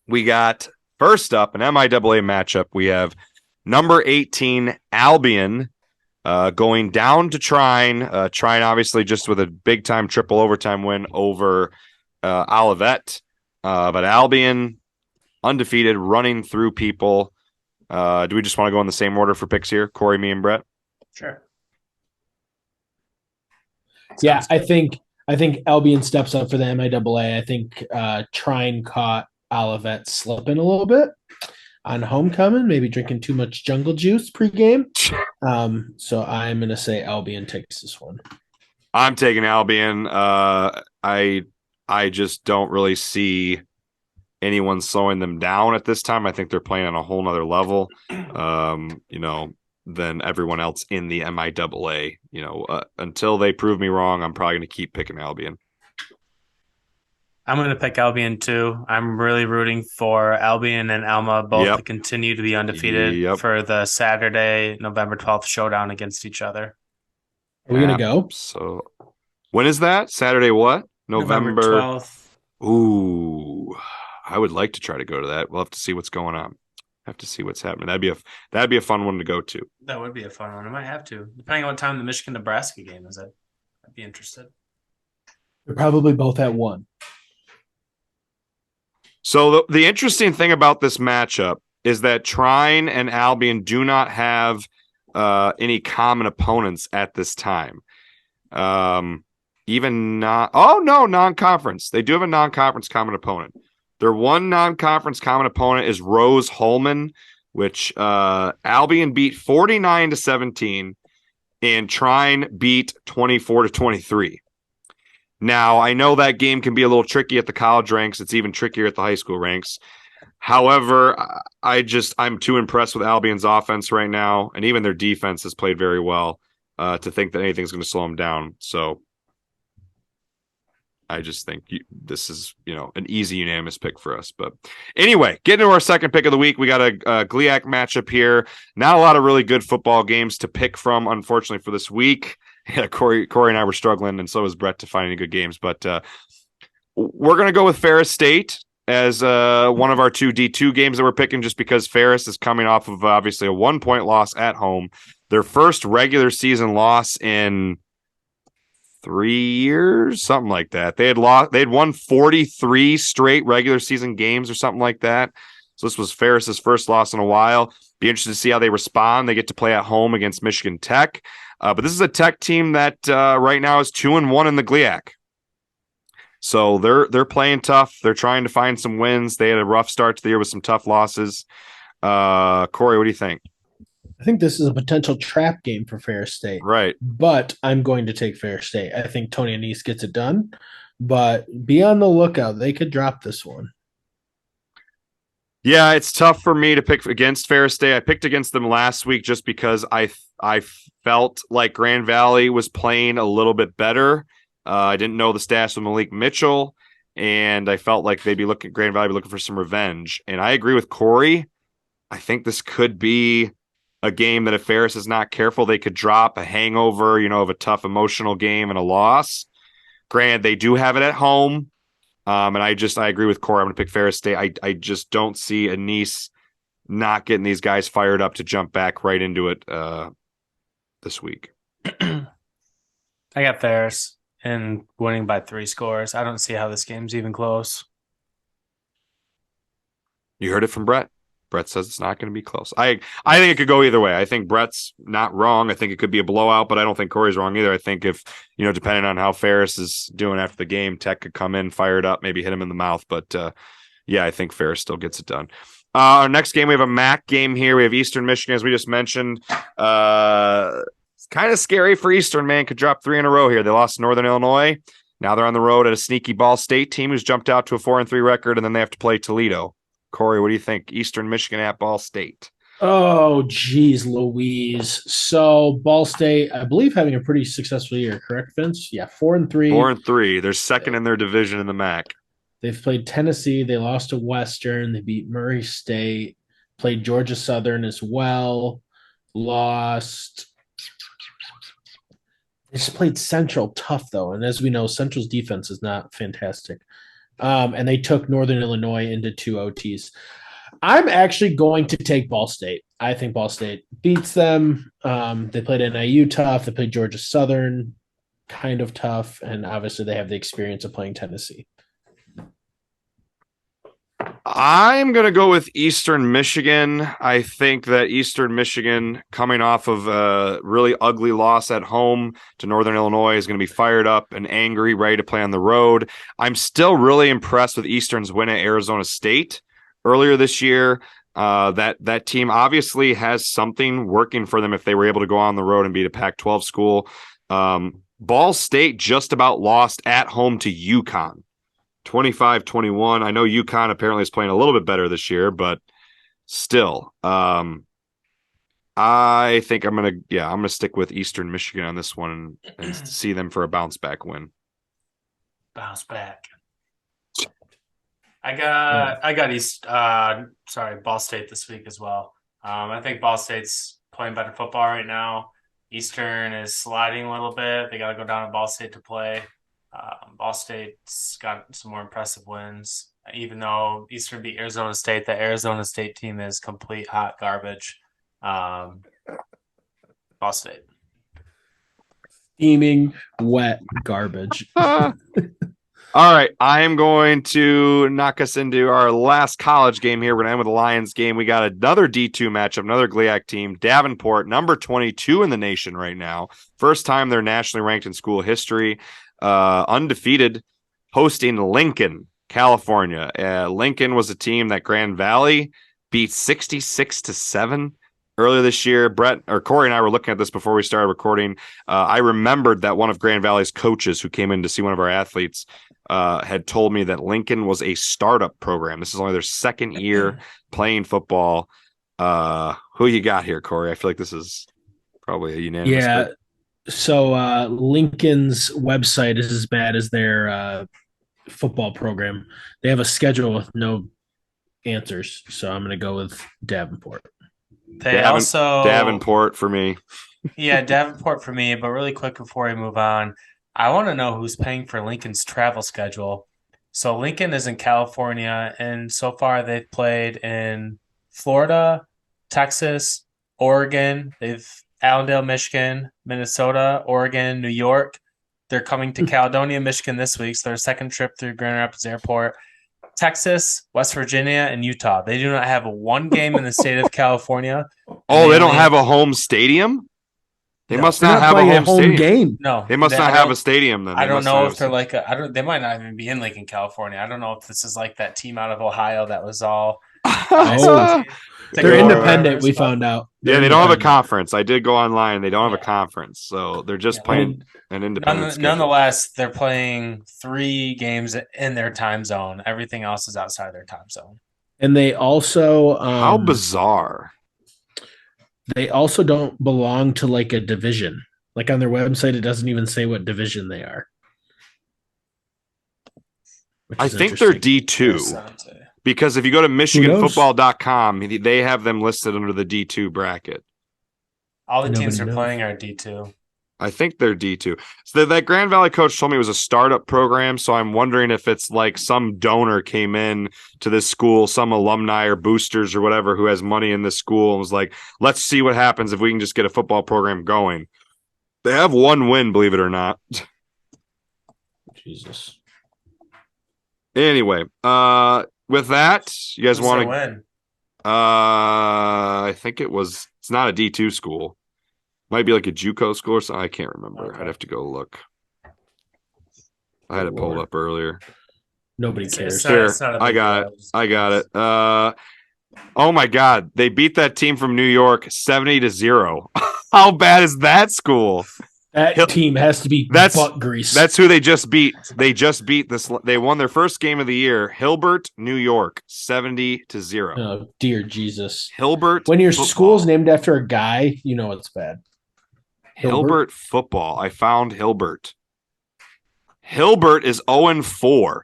we got first up an MIAA matchup. We have number 18 Albion going down to Trine. Trine obviously just with a big time triple overtime win over Olivet, but Albion undefeated, running through people. Do we just want to go in the same order for picks here? Kory, me, and Brett? Sure. Yeah, I think Albion steps up for the MIAA. I think Trine caught Olivet slipping a little bit on homecoming, maybe drinking too much jungle juice pregame. So I'm going to say Albion takes this one. I'm taking Albion. I just don't really see anyone slowing them down at this time. I think they're playing on a whole nother level, than everyone else in the MIAA. Until they prove me wrong, I'm probably going to keep picking Albion. I'm going to pick Albion too. I'm really rooting for Albion and Alma both to continue to be undefeated for the Saturday, November 12th showdown against each other. Are we going to go? So when is that? Saturday what? November 12th. Ooh, I would like to try to go to that. We'll have to see what's going on. Have to see what's happening. That'd be a fun one to go to. That would be a fun one. I might have to, depending on what time the Michigan-Nebraska game is. I'd be interested. They're probably both at 1. So the interesting thing about this matchup is that Trine and Albion do not have any common opponents at this time. Non-conference. They do have a non-conference common opponent. Their one non-conference common opponent is Rose Holman, which Albion beat 49-17, and Trine beat 24-23. Now, I know that game can be a little tricky at the college ranks. It's even trickier at the high school ranks. However, I'm too impressed with Albion's offense right now, and even their defense has played very well to think that anything's going to slow them down. So I just think this is, an easy unanimous pick for us. But anyway, getting to our second pick of the week, we got a GLIAC matchup here. Not a lot of really good football games to pick from, unfortunately, for this week. Yeah, Kory and I were struggling, and so was Brett, to find any good games. But we're going to go with Ferris State as one of our 2 D2 games that we're picking, just because Ferris is coming off of obviously a 1-point loss at home. Their first regular season loss in 3 years, something like that. They'd won 43 straight regular season games or something like that. So this was Ferris's first loss in a while. Be interested to see how they respond. They get to play at home against Michigan Tech. But this is a Tech team that right now is 2-1 in the GLIAC. So they're playing tough. They're trying to find some wins. They had a rough start to the year with some tough losses. Kory, what do you think? I think this is a potential trap game for Ferris State. Right. But I'm going to take Ferris State. I think Tony Anise gets it done. But be on the lookout. They could drop this one. Yeah, it's tough for me to pick against Ferris State. I picked against them last week just because I felt like Grand Valley was playing a little bit better. I didn't know the stats with Malik Mitchell, and I felt like Grand Valley be looking for some revenge. And I agree with Kory. I think this could be a game that if Ferris is not careful, they could drop a hangover, of a tough emotional game and a loss. Granted, they do have it at home. And I agree with Kory. I'm going to pick Ferris State. I just don't see Anise not getting these guys fired up to jump back right into it this week. I got Ferris and winning by 3 scores. I don't see how this game's even close. You heard it from Brett. Brett says it's not going to be close. I think it could go either way. I think Brett's not wrong. I think it could be a blowout, but I don't think Kory's wrong either. I think if, depending on how Ferris is doing after the game, Tech could come in, fired up, maybe hit him in the mouth. But I think Ferris still gets it done. Our next game, we have a MAC game here. We have Eastern Michigan, as we just mentioned. It's kind of scary for Eastern, man. Could drop 3 in a row here. They lost Northern Illinois. Now they're on the road at a sneaky Ball State team who's jumped out to a 4-3 record, and then they have to play Toledo. Kory, what do you think? Eastern Michigan at Ball State. Oh, geez, Louise. So Ball State, I believe, having a pretty successful year, correct, Vince? Yeah, 4-3. 4-3. They're second in their division in the MAC. They've played Tennessee. They lost to Western. They beat Murray State. Played Georgia Southern as well. Lost. They just played Central tough though, and as we know, Central's defense is not fantastic. And they took Northern Illinois into 2 OTs. I'm actually going to take Ball State. I think Ball State beats them. They played NIU tough. They played Georgia Southern kind of tough, and obviously they have the experience of playing Tennessee. I'm going to go with Eastern Michigan. I think that Eastern Michigan, coming off of a really ugly loss at home to Northern Illinois, is going to be fired up and angry, ready to play on the road. I'm still really impressed with Eastern's win at Arizona State earlier this year. That team obviously has something working for them if they were able to go on the road and beat a Pac-12 school. Ball State just about lost at home to UConn. 25-21. I know UConn apparently is playing a little bit better this year, but still, I think I'm gonna stick with Eastern Michigan on this one and see them for a bounce back win. Bounce back. I got Ball State this week as well. I think Ball State's playing better football right now. Eastern is sliding a little bit. They got to go down to Ball State to play. Ball State's got some more impressive wins. Even though Eastern beat Arizona State, the Arizona State team is complete hot garbage. Ball State. Steaming wet garbage. All right, I am going to knock us into our last college game here. We're going to end with the Lions game. We got another D2 matchup, another GLIAC team, Davenport, number 22 in the nation right now. First time they're nationally ranked in school history. Undefeated, hosting Lincoln, California. Lincoln was a team that Grand Valley beat 66-7 earlier this year. Kory and I were looking at this before we started recording. I remembered that one of Grand Valley's coaches who came in to see one of our athletes had told me that Lincoln was a startup program. This is only their second year playing football. Who you got here, Kory? I feel like this is probably a unanimous. Yeah. Pick. So Lincoln's website is as bad as their football program. They have a schedule with no answers. So I'm going to go with Davenport. Davenport for me. Yeah, Davenport for me. But really quick before we move on, I want to know who's paying for Lincoln's travel schedule. So Lincoln is in California, and so far they've played in Florida, Texas, Oregon. They've Allendale, Michigan, Minnesota, Oregon, New York. They're coming to Caledonia, Michigan this week. So their second trip through Grand Rapids Airport. Texas, West Virginia, and Utah. They do not have one game in the state of California. Oh, they don't have a home stadium? They must not have a home game. No. They must not have a stadium then. I don't know if they're like they might not even be in Lincoln, California. I don't know if this is like that team out of Ohio that was all they're independent, we found out. They don't have a conference. I did go online. They don't have a conference. So they're just playing an independent Nonetheless, they're playing 3 games in their time zone. Everything else is outside their time zone. And they also how bizarre. They also don't belong to like a division. Like on their website, it doesn't even say what division they are. I think they're D2. Because if you go to MichiganFootball.com, they have them listed under the D2 bracket. All the teams they're playing are D2. I think they're D2. So that Grand Valley coach told me it was a startup program, so I'm wondering if it's like some donor came in to this school, some alumni or boosters or whatever who has money in this school and was like, let's see what happens if we can just get a football program going. They have one win, believe it or not. Jesus. Anyway, with that, you guys want to win? I think it's not a D2 school. Might be like a JUCO school or something. I can't remember. Okay. I'd have to go look. I had it pulled up earlier. Nobody cares. I got it. Oh my God. They beat that team from New York 70-0. How bad is that school? That team has to be butt grease. That's who they just beat. They just beat this. They won their first game of the year. Hilbert, New York, 70-0. Oh, dear Jesus. Hilbert. When your football. school's named after a guy, you know it's bad. Hilbert football. I found Hilbert. Hilbert is 0-4.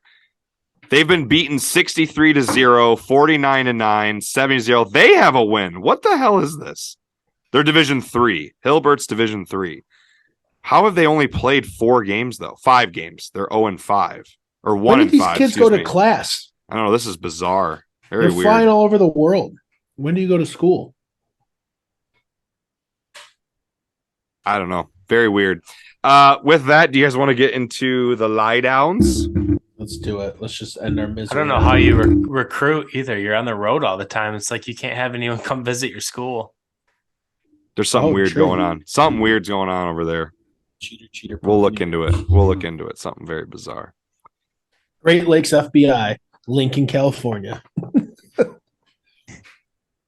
They've been beaten 63-0, 49-9, 70-0. They have a win. What the hell is this? They're Division 3. Hilbert's Division 3. How have they only played 4 games, though? 5 games. They're 0-5. Or 1-5. When did these kids go to class? I don't know. This is bizarre. Very They're weird. flying all over the world. When do you go to school? I don't know. Very weird. With that, do you guys want to get into the lie downs? Let's do it. Let's just end our misery. I don't know how you recruit either. You're on the road all the time. It's like you can't have anyone come visit your school. There's something weird going on. Something weird's going on over there. Cheater. We'll look into it. Something very bizarre. Great Lakes FBI, Lincoln, California.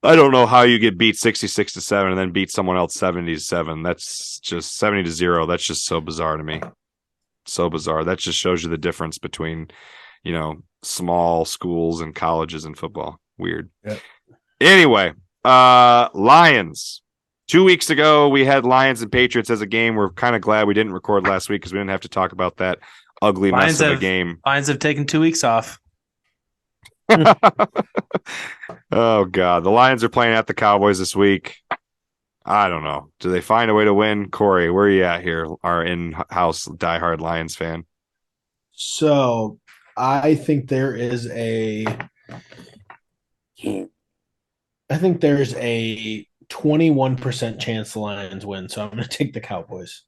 I don't know how you get beat 66-7 and then beat someone else 70-7. That's just 70-0. That's just so bizarre to me. So bizarre. That just shows you the difference between, small schools and colleges and football. Weird. Yep. Anyway, Lions. 2 weeks ago, we had Lions and Patriots as a game. We're kind of glad we didn't record last week because we didn't have to talk about that ugly mess of a game. Lions have taken 2 weeks off. Oh, God. The Lions are playing at the Cowboys this week. I don't know. Do they find a way to win? Kory, where are you at here? Our in-house diehard Lions fan. So I think there's a 21% chance the Lions win. So I'm going to take the Cowboys.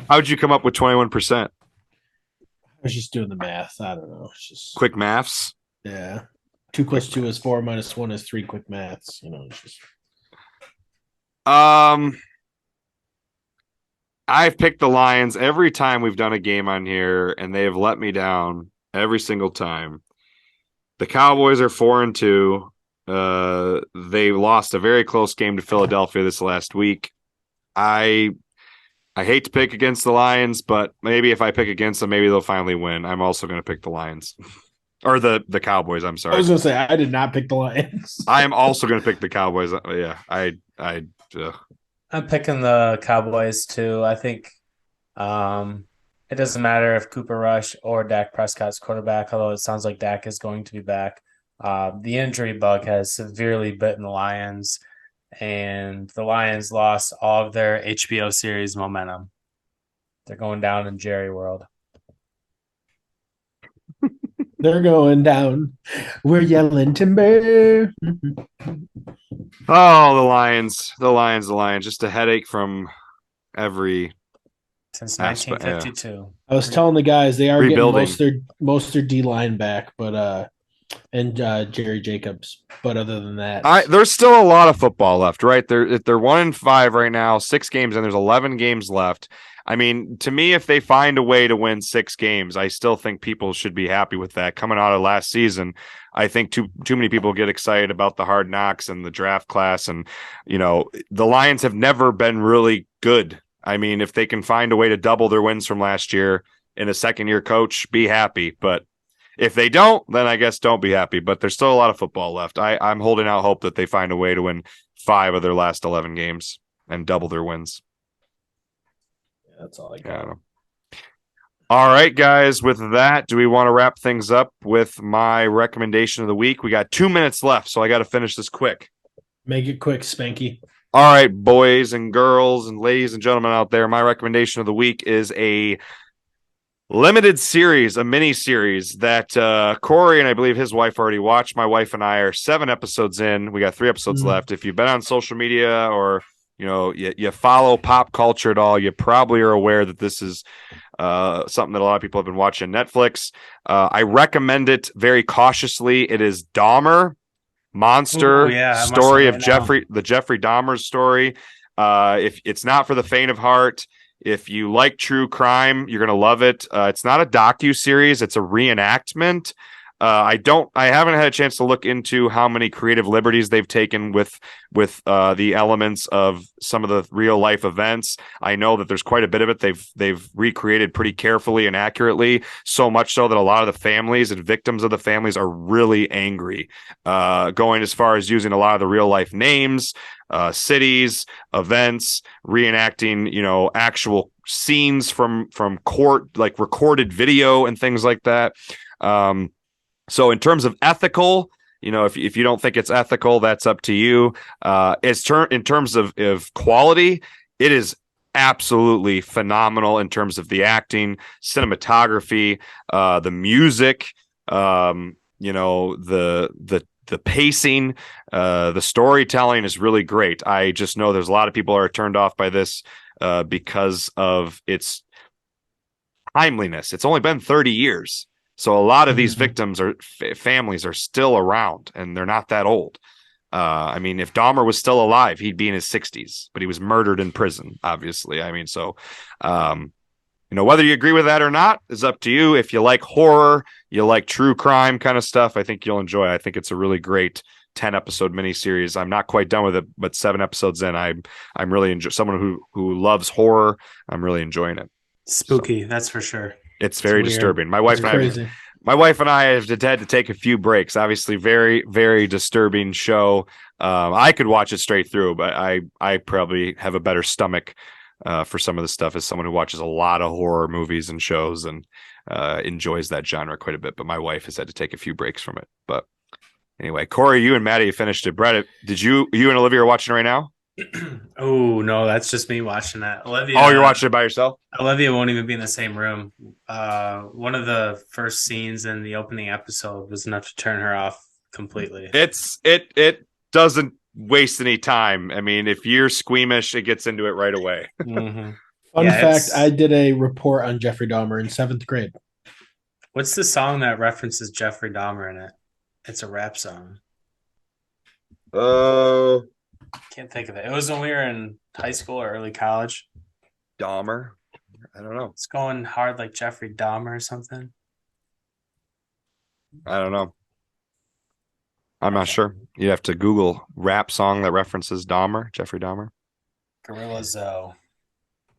How'd you come up with 21%? I was just doing the math. I don't know. It's just quick maths. Yeah. 2 + 2 is 4 - 1 is 3. Quick maths. It's just. I've picked the Lions every time we've done a game on here, and they have let me down every single time. The Cowboys are 4-2. They lost a very close game to Philadelphia this last week. I hate to pick against the Lions, but maybe if I pick against them, maybe they'll finally win. I'm also going to pick the Lions. Or the Cowboys, I'm sorry. I was going to say, I did not pick the Lions. I am also going to pick the Cowboys. Yeah, I'm picking the Cowboys too. I think it doesn't matter if Cooper Rush or Dak Prescott's quarterback, although it sounds like Dak is going to be back. The injury bug has severely bitten the Lions, and the Lions lost all of their HBO series momentum. They're going down in Jerry World. They're going down. We're yelling timber. Oh, the Lions. Just a headache from every since 1952. Yeah. I was telling the guys they are rebuilding. Getting most of their D line back, but and Jerry Jacobs. But other than that, there's still a lot of football left, right? They're 1-5 right now, 6 games, and there's 11 games left. I mean, to me, if they find a way to win 6 games, I still think people should be happy with that. Coming out of last season, I think too many people get excited about the hard knocks and the draft class. And, the Lions have never been really good. I mean, if they can find a way to double their wins from last year in a second-year coach, be happy. But if they don't, then I guess don't be happy. But there's still a lot of football left. I'm holding out hope that they find a way to win 5 of their last 11 games and double their wins. That's all I got. Yeah. All right, guys. With that, do we want to wrap things up with my recommendation of the week? We got 2 minutes left, so I got to finish this quick. Make it quick, Spanky. All right, boys and girls and ladies and gentlemen out there, my recommendation of the week is a limited series, a mini series that Kory and I believe his wife already watched. My wife and I are 7 episodes in. We got 3 episodes left. If you've been on social media or you follow pop culture at all, you probably are aware that this is something that a lot of people have been watching Netflix. I recommend it very cautiously. It is Dahmer, monster story of the Jeffrey Dahmer story. If it's not for the faint of heart, if you like true crime, you're going to love it. It's not a docu-series. It's a reenactment I haven't had a chance to look into how many creative liberties they've taken with the elements of some of the real life events. I know that there's quite a bit of it they've recreated pretty carefully and accurately, so much so that a lot of the families and victims of the families are really angry, going as far as using a lot of the real life names, cities, events, reenacting, actual scenes from court, like recorded video and things like that. So in terms of ethical, if you don't think it's ethical, that's up to you. In terms of quality, it is absolutely phenomenal in terms of the acting, cinematography, the music, the pacing, the storytelling is really great. I just know there's a lot of people are turned off by this because of its timeliness. It's only been 30 years. So a lot of these victims families are still around, and they're not that old. I mean, if Dahmer was still alive, he'd be in his 60s, but he was murdered in prison, obviously. I mean, so, whether you agree with that or not is up to you. If you like horror, you like true crime kind of stuff, I think you'll enjoy it. I think it's a really great 10-episode miniseries. I'm not quite done with it, but 7 episodes in, I'm really enjoying. Someone who loves horror, I'm really enjoying it. Spooky, that's for sure. It's very disturbing. My wife and I have had to take a few breaks. Obviously, very, very disturbing show. I could watch it straight through, but I probably have a better stomach for some of the stuff as someone who watches a lot of horror movies and shows and enjoys that genre quite a bit. But my wife has had to take a few breaks from it. But anyway, Kory, you and Maddie finished it. Brett, did you and Olivia are watching it right now? Oh no, that's just me watching that. Olivia. Oh, you're watching it by yourself? Olivia won't even be in the same room. One of the first scenes in the opening episode was enough to turn her off completely. It doesn't waste any time. I mean, if you're squeamish, it gets into it right away. Mm-hmm. Fun fact: I did a report on Jeffrey Dahmer in 7th grade. What's the song that references Jeffrey Dahmer in it? It's a rap song. Can't think of it. It was when we were in high school or early college. Dahmer? I don't know. It's going hard like Jeffrey Dahmer or something. I don't know. I'm not sure. You have to Google rap song that references Dahmer, Jeffrey Dahmer. Gorilla Zoe.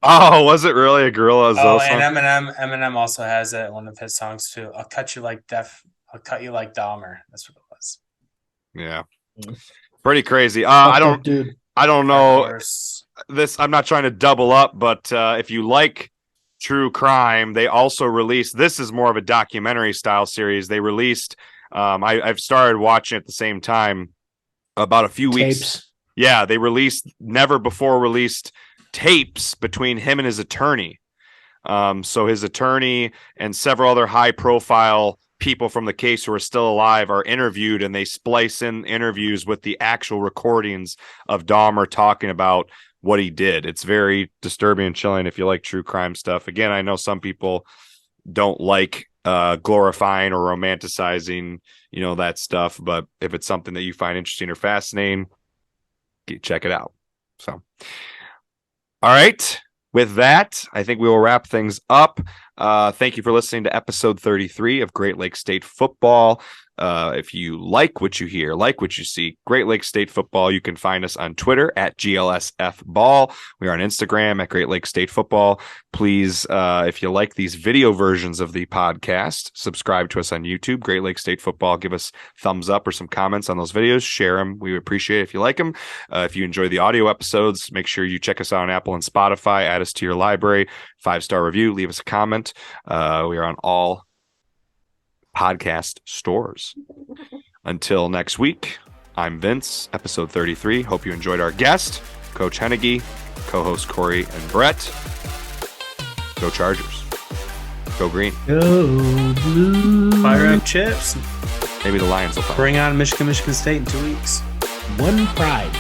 Oh, was it really a Gorilla Zoe song? And Eminem also has it in one of his songs too. I'll cut you like Dahmer. That's what it was. Yeah. Pretty crazy. I don't know this. I'm not trying to double up, but if you like true crime, they also released, this is more of a documentary style series. They released, I've started watching at the same time about a few weeks. Yeah. They released never before released tapes between him and his attorney. So his attorney and several other high profile people from the case who are still alive are interviewed, and they splice in interviews with the actual recordings of Dahmer talking about what he did. It's very disturbing and chilling if you like true crime stuff. Again, I know some people don't like glorifying or romanticizing, that stuff, but if it's something that you find interesting or fascinating, check it out. So, all right. With that, I think we will wrap things up. Thank you for listening to episode 33 of Great Lakes State Football. If you like what you hear, like what you see, Great Lakes State Football, you can find us on Twitter at GLSFBall. We are on Instagram at Great Lakes State Football. Please, if you like these video versions of the podcast, subscribe to us on YouTube, Great Lakes State Football. Give us thumbs up or some comments on those videos. Share them. We would appreciate it if you like them. If you enjoy the audio episodes, make sure you check us out on Apple and Spotify. Add us to your library. 5-star review. Leave us a comment. We are on all podcast stores. Until next week, I'm Vince, episode 33. Hope you enjoyed our guest, Coach Henige, co-host Kory and Brett. Go Chargers. Go Green. Go Blue. Fire up chips. Maybe the Lions will fight. Bring on Michigan State in 2 weeks. One pride.